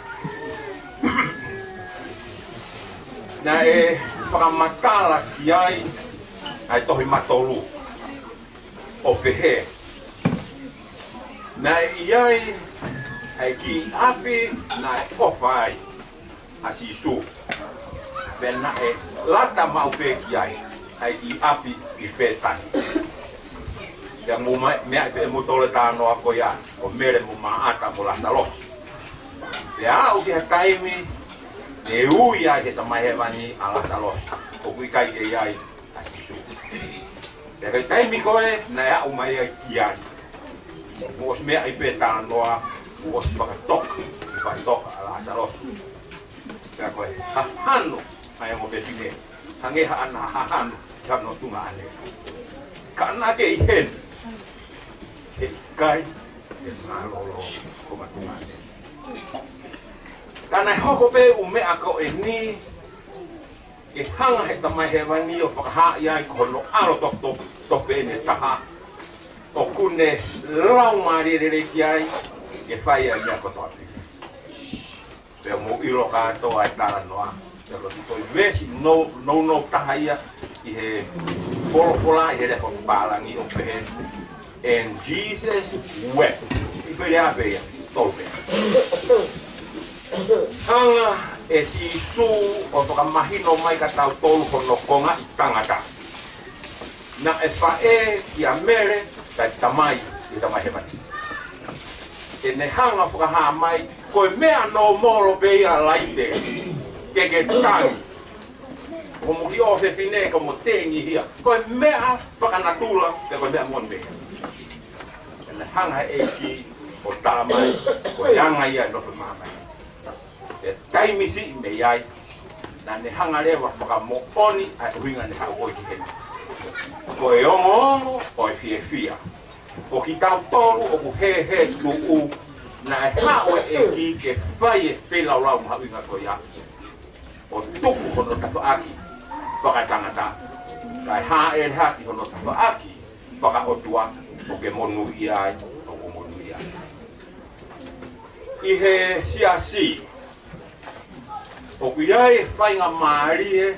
Na e whakamatala ki ai, ai tohi matolu, o pehe. Na e iai, ai ki api, na e ofa ai, asi su. Pena e lata mau pe ki ai, ai i api i petani. Ia mu mea i pe mu tole tāno ako ia, o mere mu maata mu lata losi. Ia au ki ha taimi, ne ui ai he tamahewani a lata losi. O kui kai ke iai, asi su. Ia kai taimi koe, na e au mai ai ki ai. Muos mea i pe tānoa, muos whakatoka, whakatoka a lata losi. Ia koe, hano, mai mo pe tine, hangeha ana hahano, kano tunga ane. Kana ke i hen, he kai, he nalolo, koma tunga ane. Kana hoko pe umea ko e ni, e hanga he tamai he wani o whakaha iai kono aro tope ne taha. O kune lau marere ki ai, e whai ai mea koto api. Pea mo iro katoa e tara noa. Pero tipo vesi no tahaia i he folofola i he repo palangi o pehe. And Jesus wept. I pere apeia, tolpe. Hanga e si su o toka mahino mai ka tau tolu kono konga i tangata. Na e whae i a mere kai tamai i tamai he mati. E ne hanga whakaha mai koe mea no moro peia laite. Ke tangi. Ko mo ki o fe fine ko mo tengi hia. Ko mea whakanatula te ko mea mon mea. Na hanga e ki o tāmai ko yanga ia no pe mamai. E taimisi me iai na ne hanga lewa whakamooni a huinga ne hau oi ki hena. Ko e ongo o e fia. O ki tau toru o ku he tu u na e hao e ki ke whai e whelaulau ma huinga ko ia. O tuku hono tapu aki, whakatangata. Kai hae haki hono tapu aki, whakaotua, o ke monu iai, o ko monu iai. I he siasi, o ku iai whainga maarie,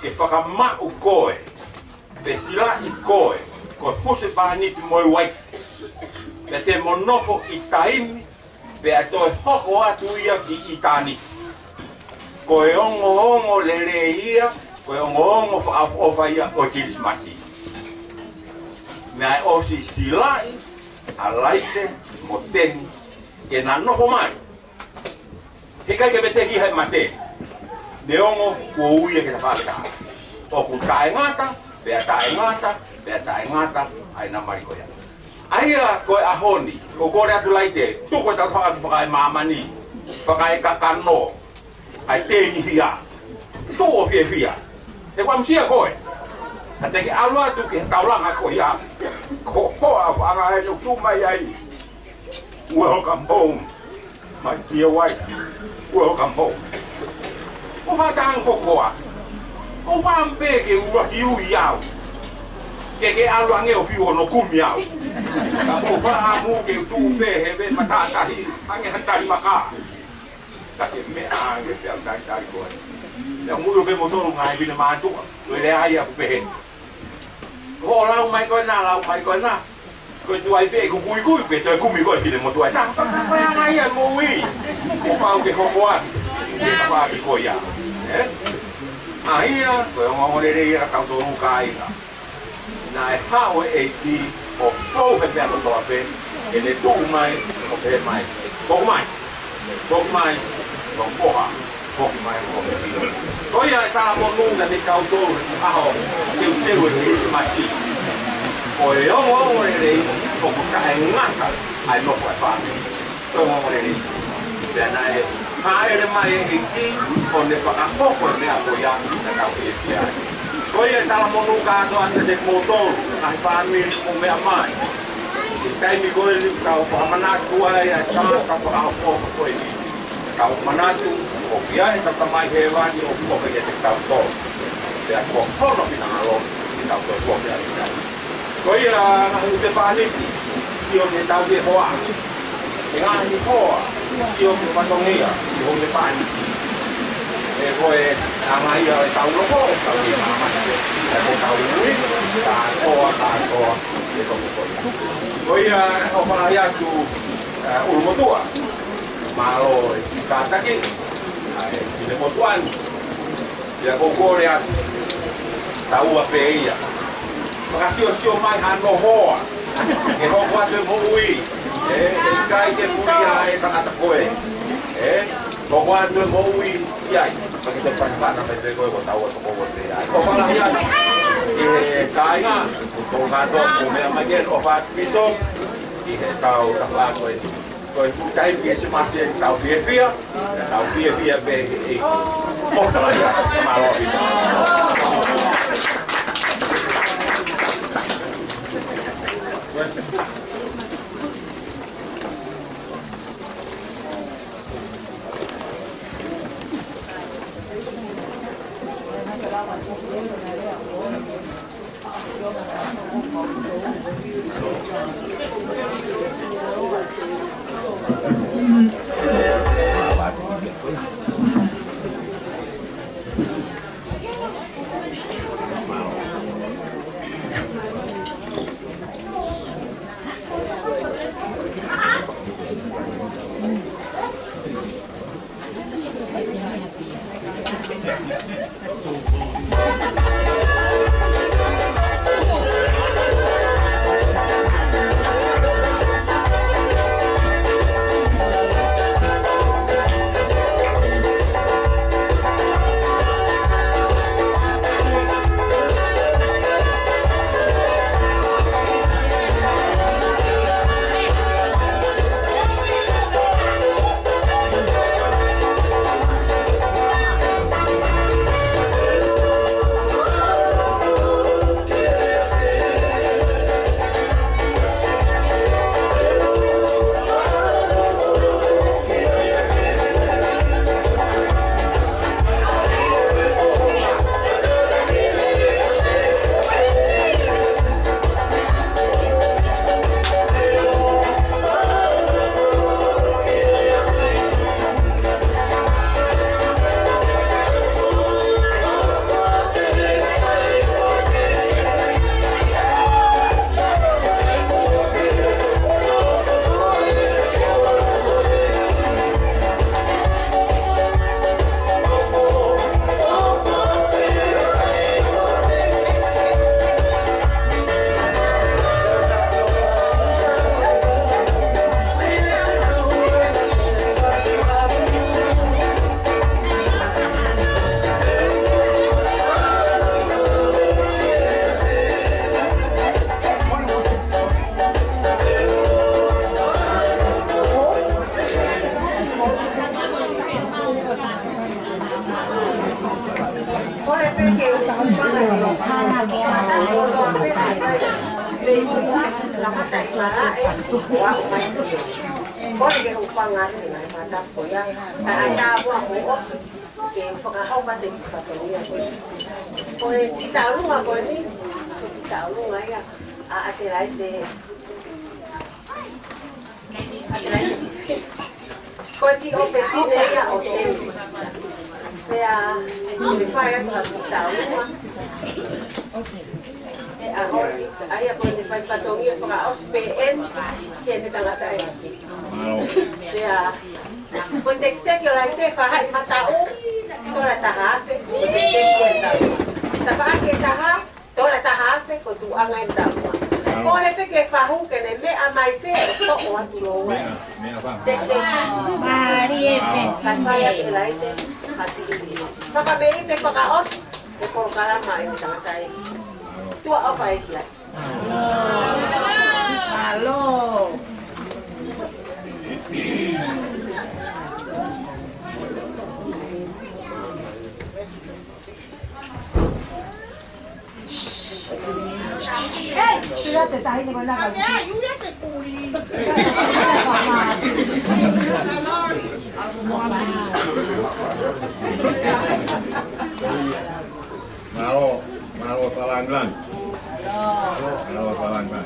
ke whakamau koe, te sila i koe, ko puse pahaniti moi waifu. Pe te monofo i taimi, pe a toi hoko atu ia ki i tāniti. Ko e ongo lere ia, ko e ongo whaafofa ia o kirismasi. Mea e osi silai, a laite, mo teni, e na noho mai. He kai ke beteki hai mate, de ongo kua uia ke ta whakata. O ku tae ngata, bea tae ngata, ai na mari koia. Aia koe ahoni, ko kore atu laite, tuko tau whakatu whakai mamani, whakai kakano, ai tengi hia, tu o fia. Te kwa msia koe. A te ke alua tu ke taulanga ko ia. Ko hoa whanga e no tu mai ai. Welcome home, my dear wife. Welcome home. O whatang ko koa. O whampe ke ua ki ui au. Ke alua nge o fiu no kumi au. O whamu ke tu pehe ve matatahi, hange Tatala Maka. Kake me ange te au tai koe. Te muru pe motoru ngai bina mātua. Koe le ai aku pehe. Ko lau mai koe na. Koe tu ai pe ku kui pe toi kumi koe file motu ai. Koe ngai ai mo ui. Ko pau ke koko ati. Ke papa ki koe ia. Ahia, koe ngongore re ia tau toru kai. Na e hao e ki o fou he pea kotoa pe. E le tu mai o pe mai. Koko mai. Kong poha, kong mai kong pino. Koia e tala monunga te kau tolu e aho, teu e Krismasi. Ko e ongo e rei, ko ka e ngata, ai noko e whāne. Ongo e rei. Pena e, haere mai e ki, o ne whakakoko e mea koia, na kau e kia. Koia e tala monunga ato ante te kōtolu, ai whāne o mea mai. I taimi koe ni kau whakamanatua e a tāka whakakoko koe ni. Fakamanatu, o kia e tatamai he wani o koke e te tauto. Te a kokono pina alo, te tauto e koke a ina. Ko ia ngahu te pāniki, si o te tau e hoa. E ngahi hoa, si o te patongia, si o te pāniki. E koe angai a e tau loko, tau i mamate. E ko tau ui, tātoa, e toku koe. Ko ia o whanai atu ulumotua. Malo e kātaki, i le motuan. Ia kōkore atu, taua pe ia. Makasio mai hano hoa. E hoko atu e moui. E kai te puria e tangata koe. Hoko atu e moui iai. Paki te panipana me te koe ko taua to koe te iai. Ko walahi atu. E kāinga, ko Tongatapu mea mai gen o whaatu pito. I he tau tawhāko e. Koe kai pia se masi e tau pia pia. Tau pia pia be e. Mokala ia, malo i. pelan. Kalau pelan kan.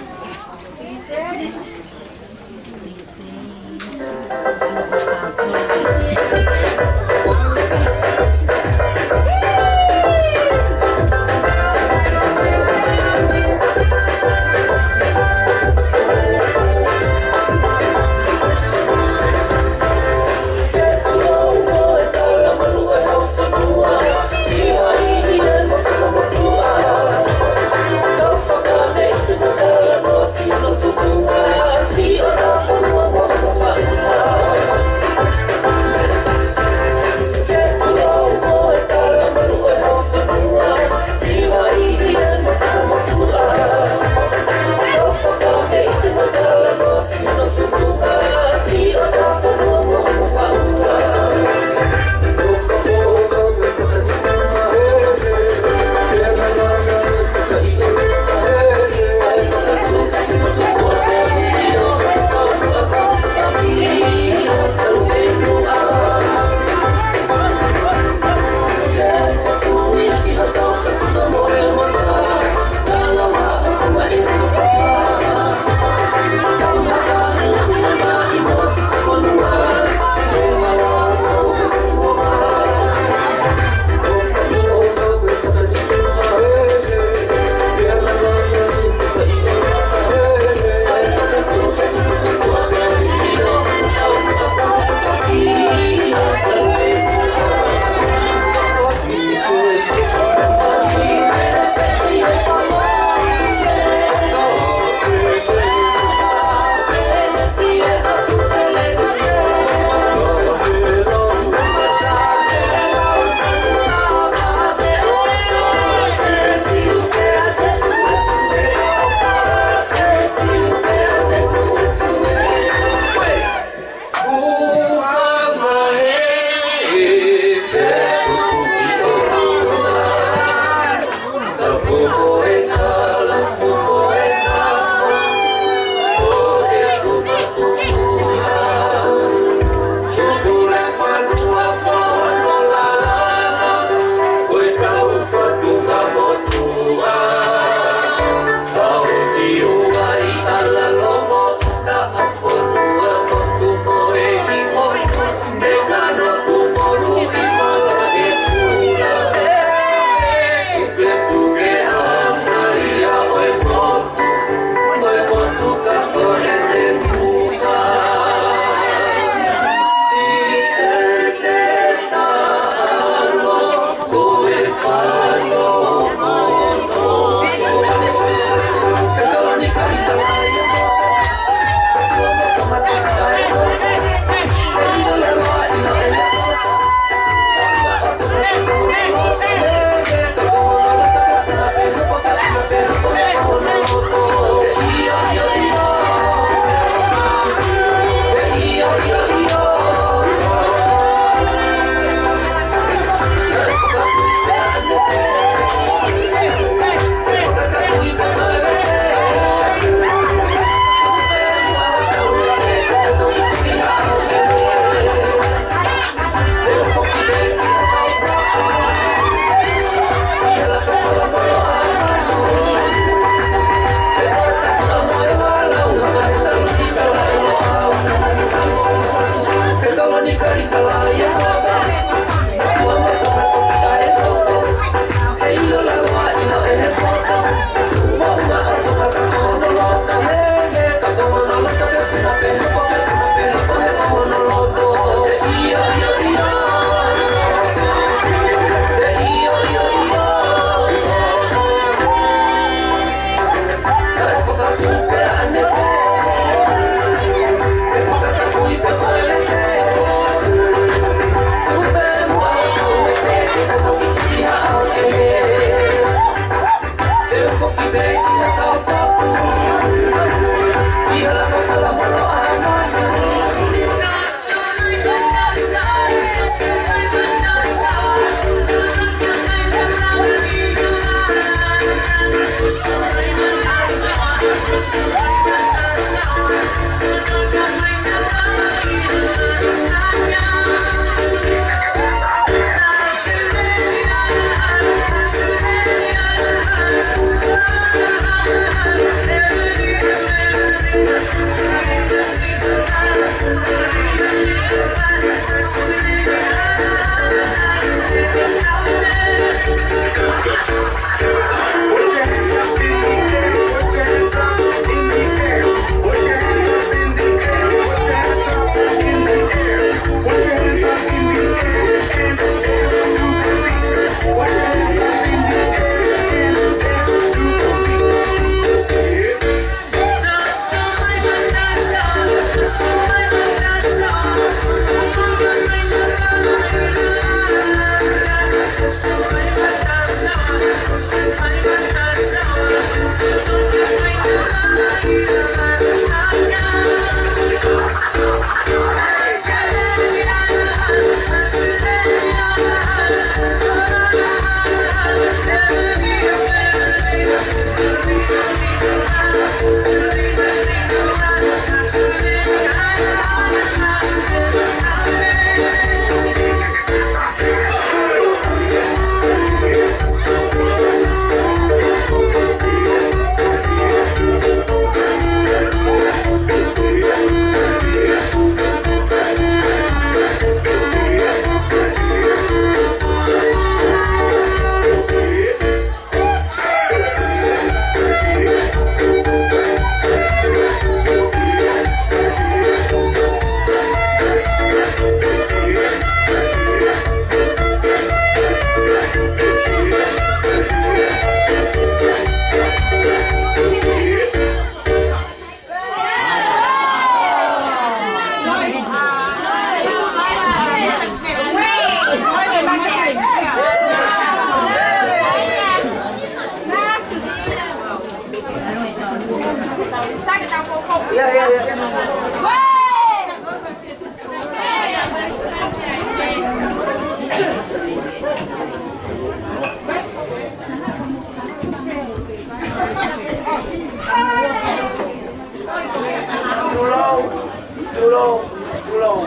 Ulo.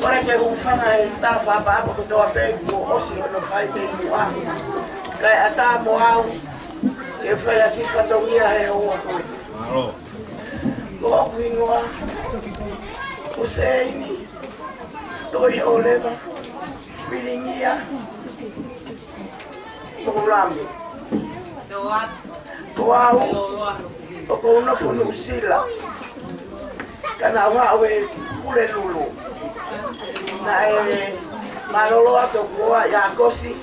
Ora ke ufanga ta fa ba ko to pe ko osi no fai te mua. Kai ata mo au. Ke fa ya ki fa to ia e o ko. Ko wingoa. Useini. Toi oleva. Piringia. Tolambi. Toau. Toko una funu sila. Kana wa we kule lulu. Na malolo ato koa ya kosi.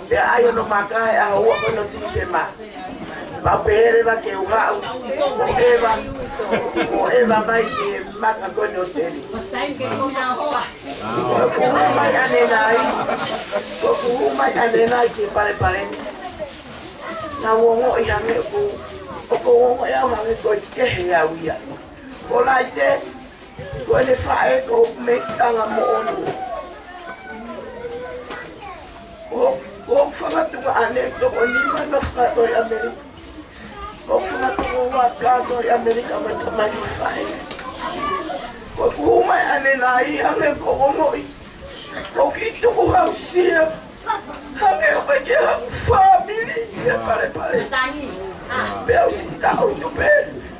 Pe ayo no makai a o ko no tisema. Ba pere ba ke uha o eva vai ke maka ko no teli. Ko mai ane nai. Ko mai ane nai ke pare. Na wongo ia me ko wongo ia ma me ko ke ya uia. Ko laite ko le fae ko me tanga mo onu. O fanga tu ane to ko ni ma no fa to Amerika. O fanga tu wa ka to Amerika ma to ma ni fae. Ko mai ane nai ame ko wongo i. Ko ki to ko hausia. Ame o pe ke family e pare. Bel si ta o to pe.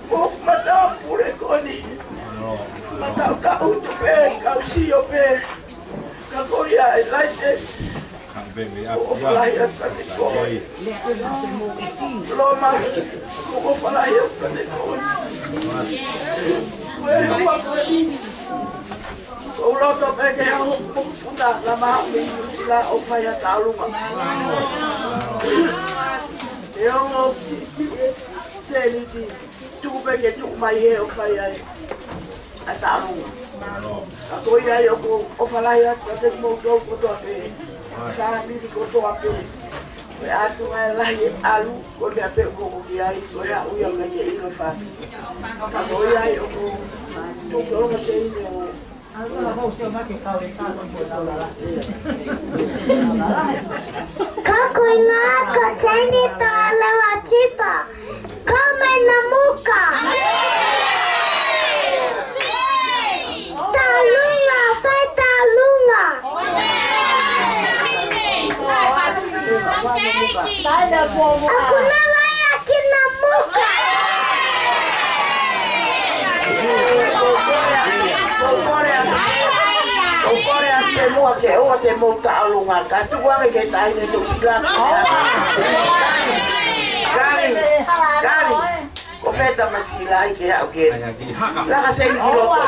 Ko mata pure ko ni. Mata ka o to pe ka si o pe. Ka ko ya e laite. O falai a te ko. Loma ko falai a te ko. O loto pe ke ha puna la ma mi sila o fai a talunga. E o se ni ti tu pe ke tu mai he o fai ai a talunga. Ko ia yo ko o falai a te mo do ko to pe. Sa mi ko to pe. Pe atu ai la ye alu ko le pe ko ki ai ko ya u ya ke i no fa. Ko ia yo ko ko se ni Kakuinaka chani tala wachita. Come na muka. Talunga, pe talunga. Hakuna waya kina muka. O kore a te mua ke o te mo ta alunga ka tu wa ke tai ne to sila. Gari. Ko feta masila ke a ke. La ka sei ki roto.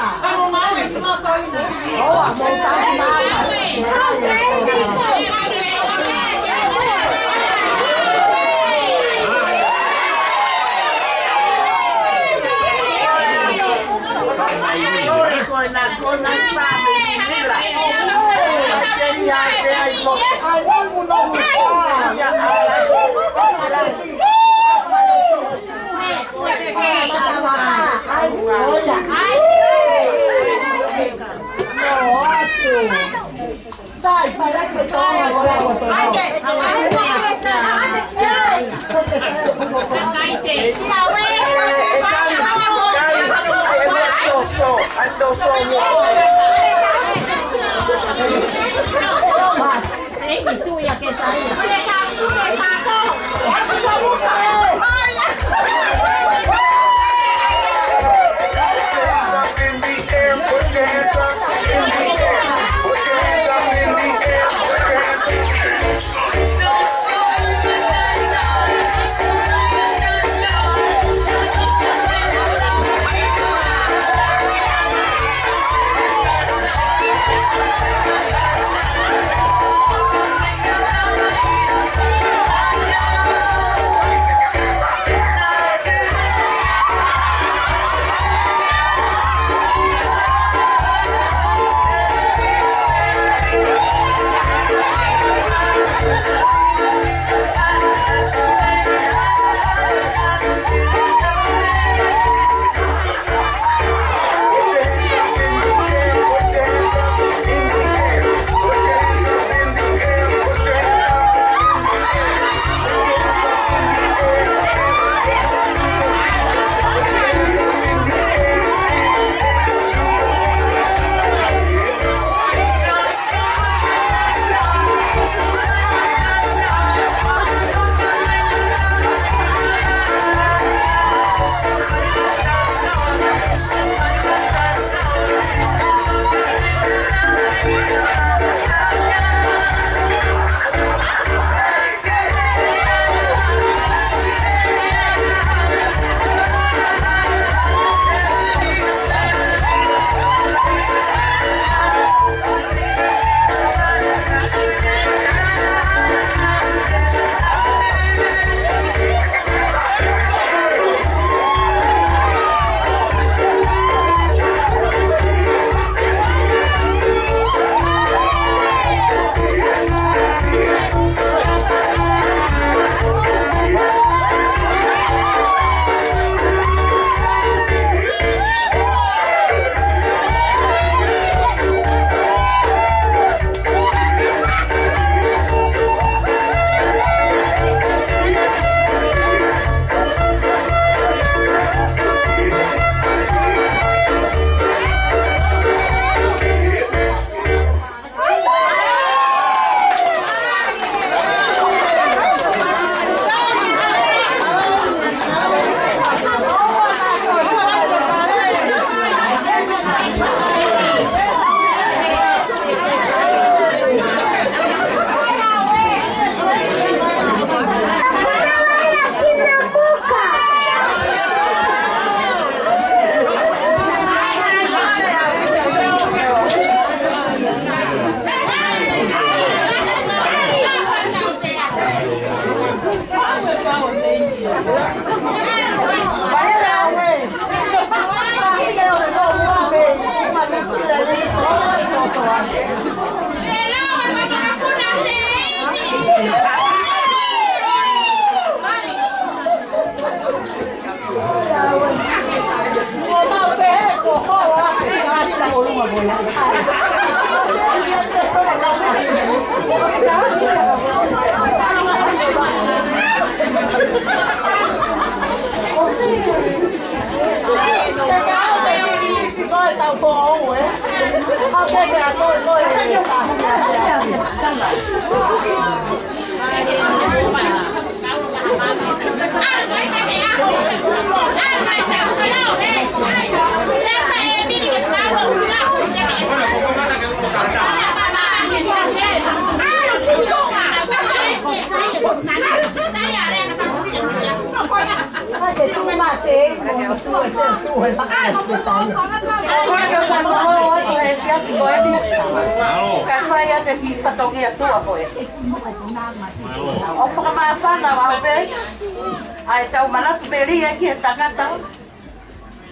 Ai Tongatapu meli aqui em Tongatapu.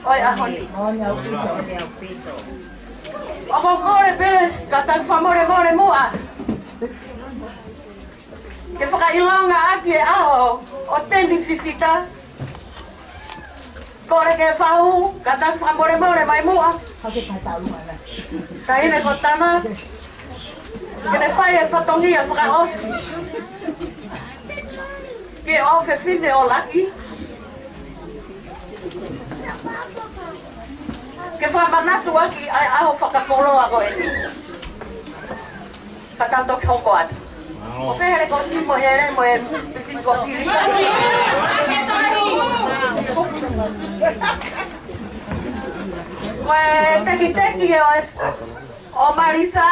Olha aí. O gogore be kata famore more mua. Que whakailonga aki e aho o Denny Fifita. Kore ke whahu, kata whamore more mai mua. Ka hine ko tana. Kene whai e whatongia whakaosi. Ke ofe whine o laki. Ke whamanatu aki ai aho whakakoloa ko e ni. Katanto ki hoko atu. O where ko si mo here mo e si ko si rika. Teki teki o Marisa.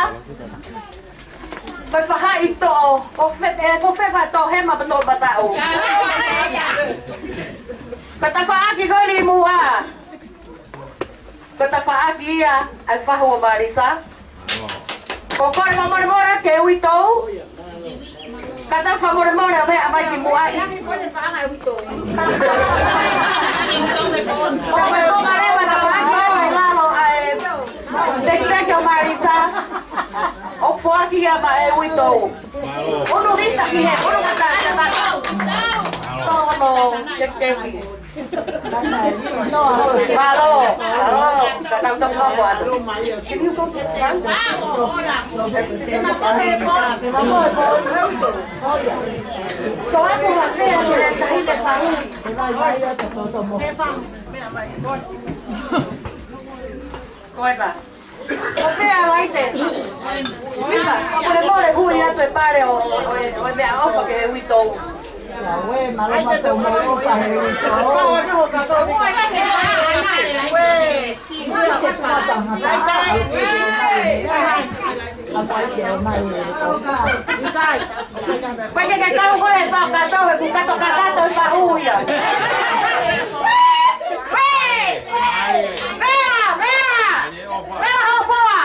Ko whahai to ko whewa to hema bato batao. Ko ta whaaki goli mua. Ko ta whaaki ia ai whahu o Marisa. Ko kore mamore more ke ui tau. Kata famore more me amai ki muai. Ko ko mare wa ta ai lalo ai tek o Marisa. O fuaki ia ma e ui tau. Ono visa ki he, ono kata. Tono tek. Malo, kata untuk kau atu. Ini kau kan? Kau aku masih ada tahi tefahu. Kau apa? Kau fea laite. Mira, kau boleh hui atu e pare o me aofa que hui tau. Porque que tal go e fa gato e ku gato e fa uia. Vea ho foa.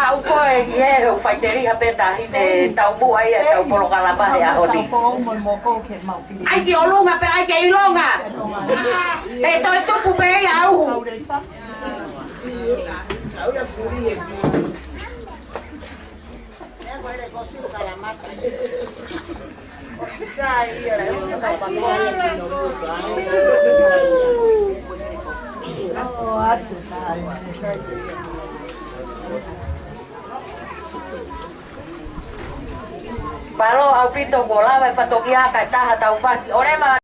Au koe e o whaiteria peta hine tau mua ia tau polo kalama e ahoni. Ai ki o lunga pe ai ke i longa. E toi tupu pe e au. Au ia furi e furi. E koe re kosi o kalamata. O sisai ia e o kapanoa e kino luka. O atu sai. Palo au pito bola vai fatokia ka taha tau fasi. Ore ma.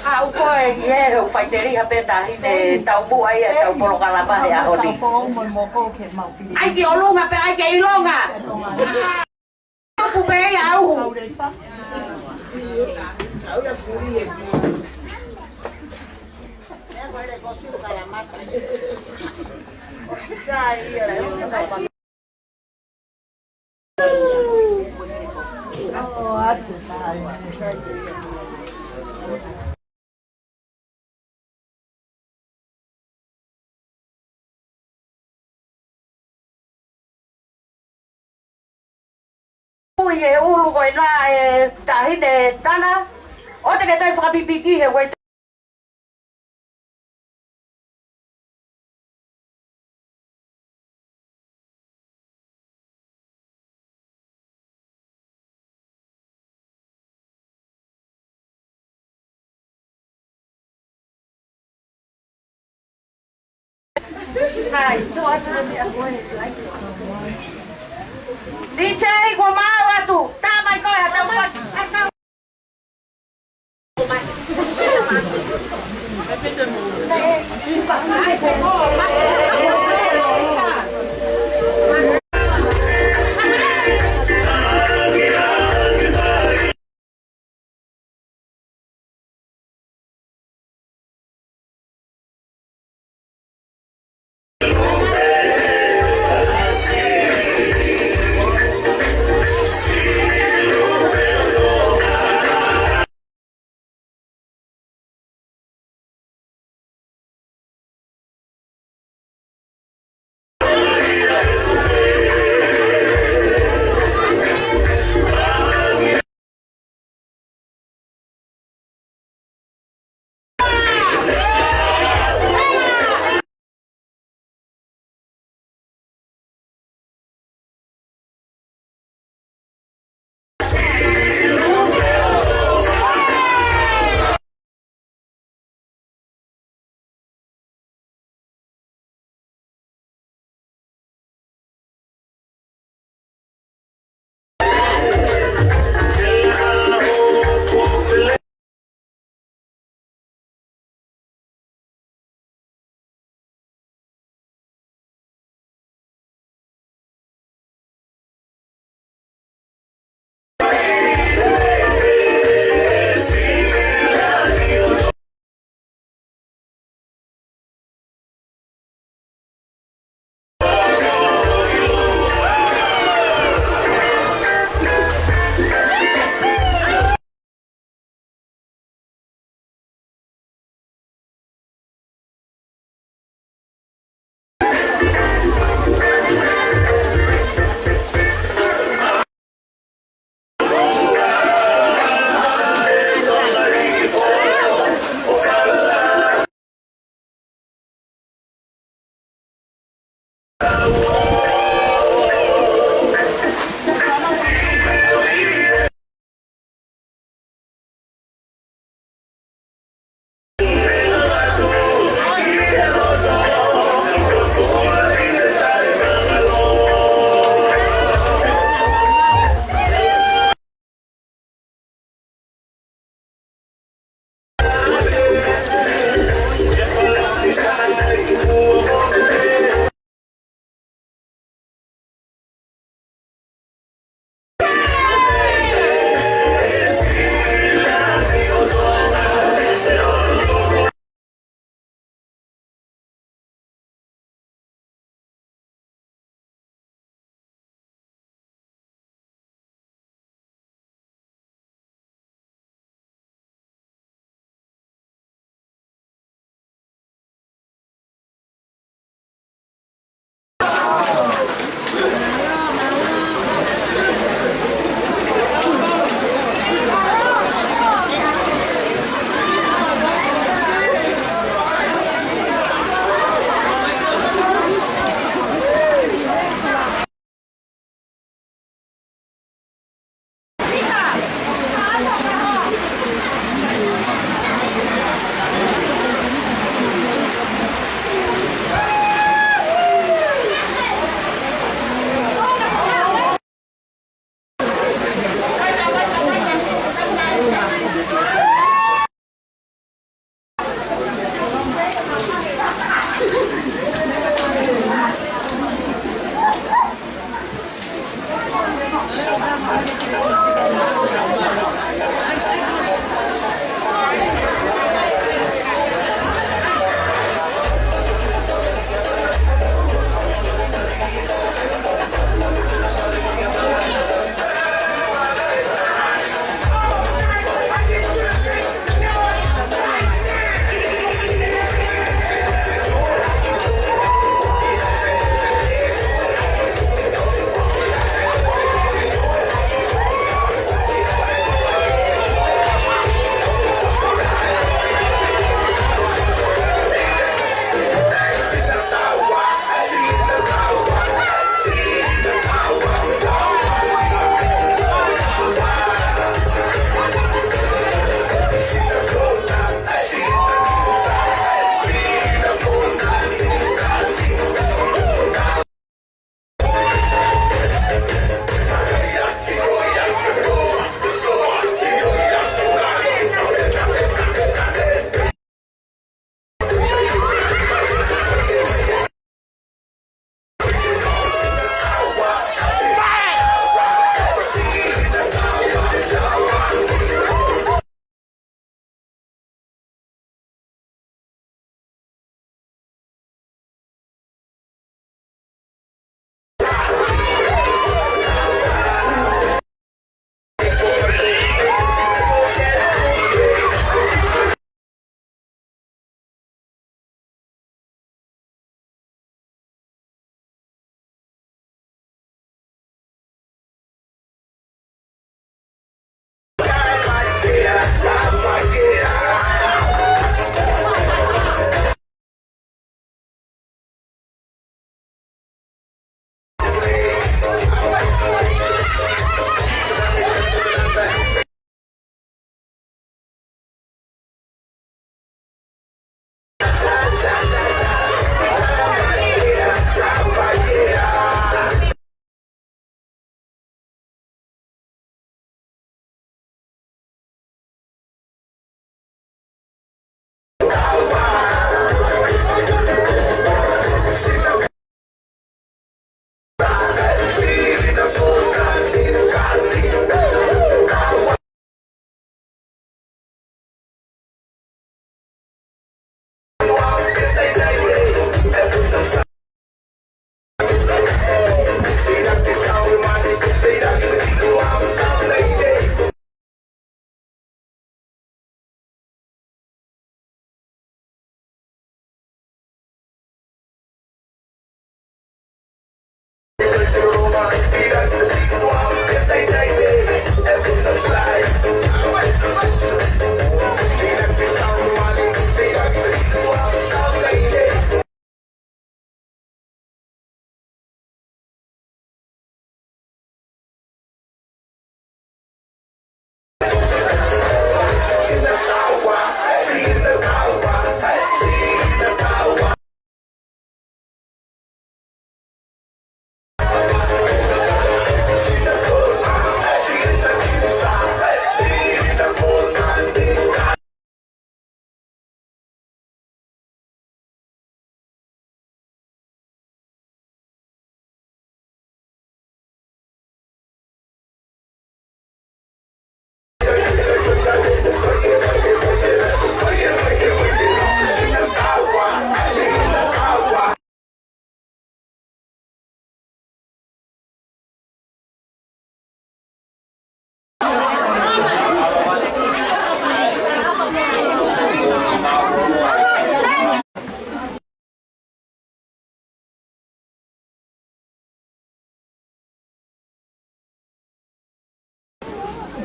Au koe e o whaiteria peta hine tau mua ia tau polo kalama e ahoni. Ai ki o lunga pe ai ke i longa. Tupu pe e au. Au ia furi e furi. Koe re kosi o kalamata. O sisai ia e o kapanoa. O atu sai. Ui e ulu koe na e tahine tana. O te ke toi whakapipiki he koe. Sai, tu atu ni a koe. DJ Houmakelikao, tama ikaw hata upat.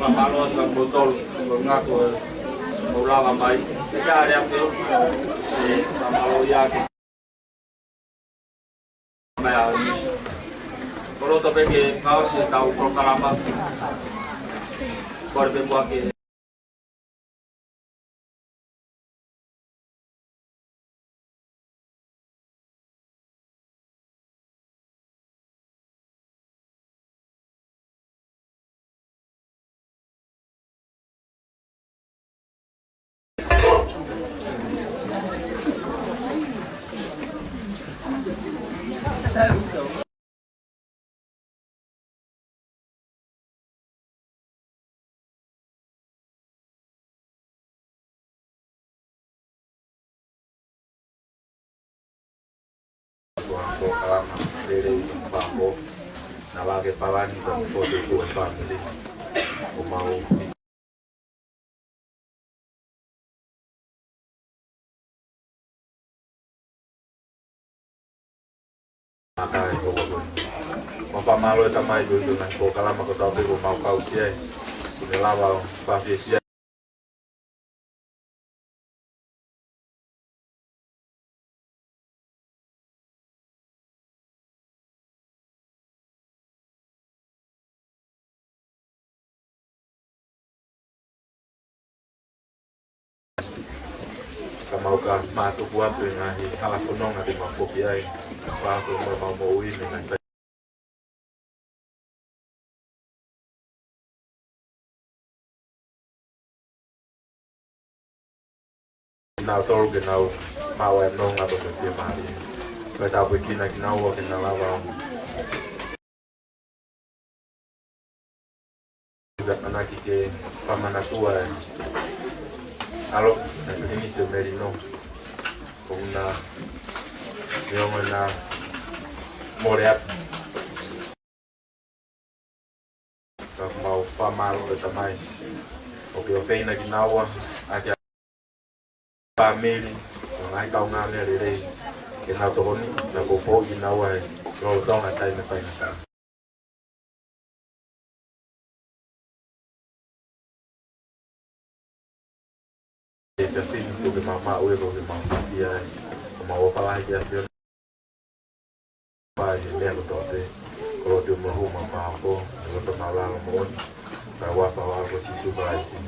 pamalo sa botol ngaku mula lambai ya dia tu pamalo ya maya kalau tu pergi kau si tahu program por buat ke program dari bambu nalage palani dan foto tuan family mau maka itu apa malu tamai dulu dengan program aku tahu mau kau dia sudah lama pasti dia mau ke masuk buat dengan hal kunong nanti mampu kiai apa aku mau ini dengan now tol genau mau nong atau ke mari kita bikin lagi nawa kita lawa juga anak ke Fakamanatu Allo, all'inizio Merino con una morea mau pamal o tamai o que ofeina que nawa aja family ngai tau nga ne re que na to ni na popo que nawa lo tau na tai me pai na assim sobre mamá o erro de mamá e aí uma outra lá que é vai lendo tote coloque uma ruma para o outro malar o mundo para o falar com se subir assim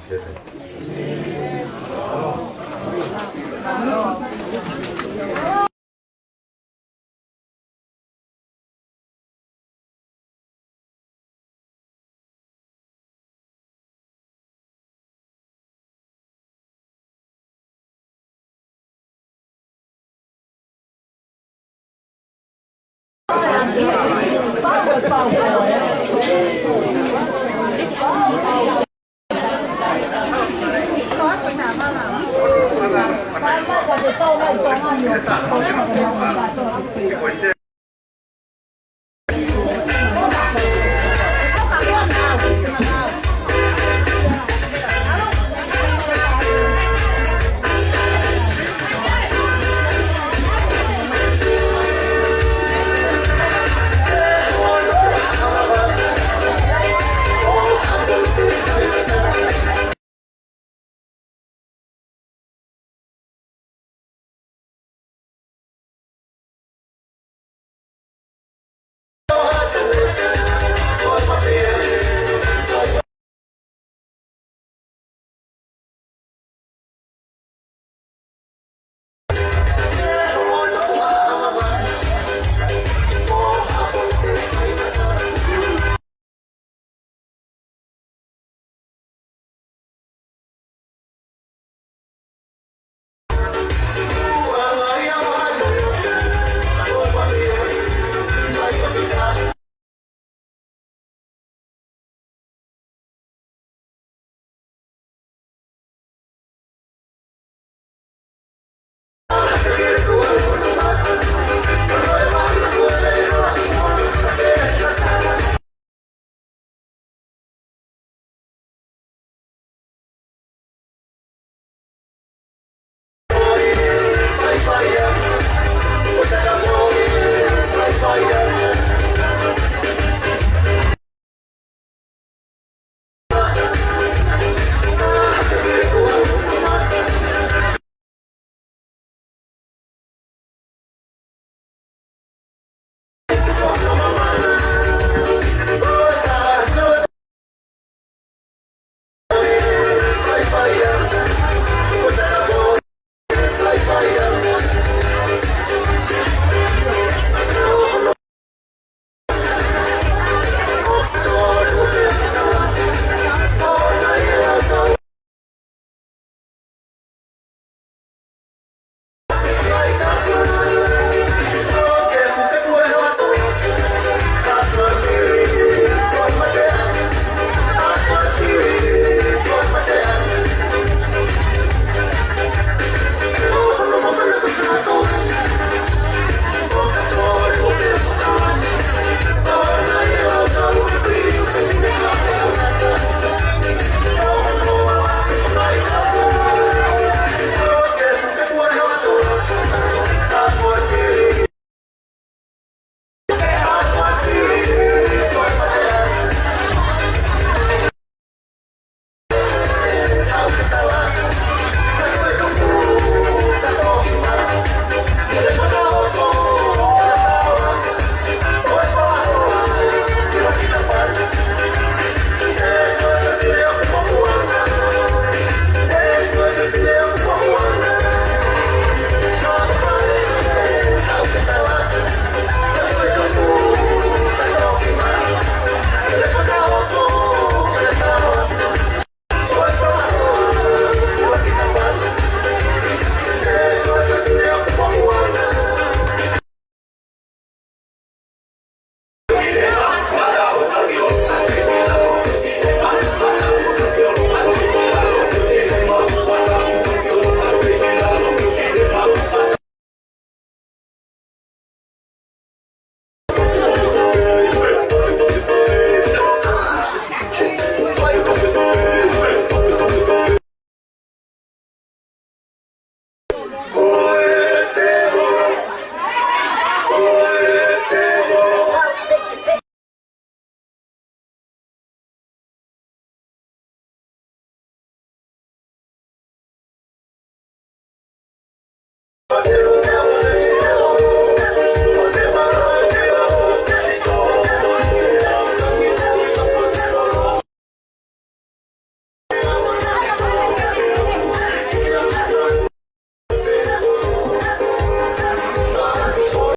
Thank you.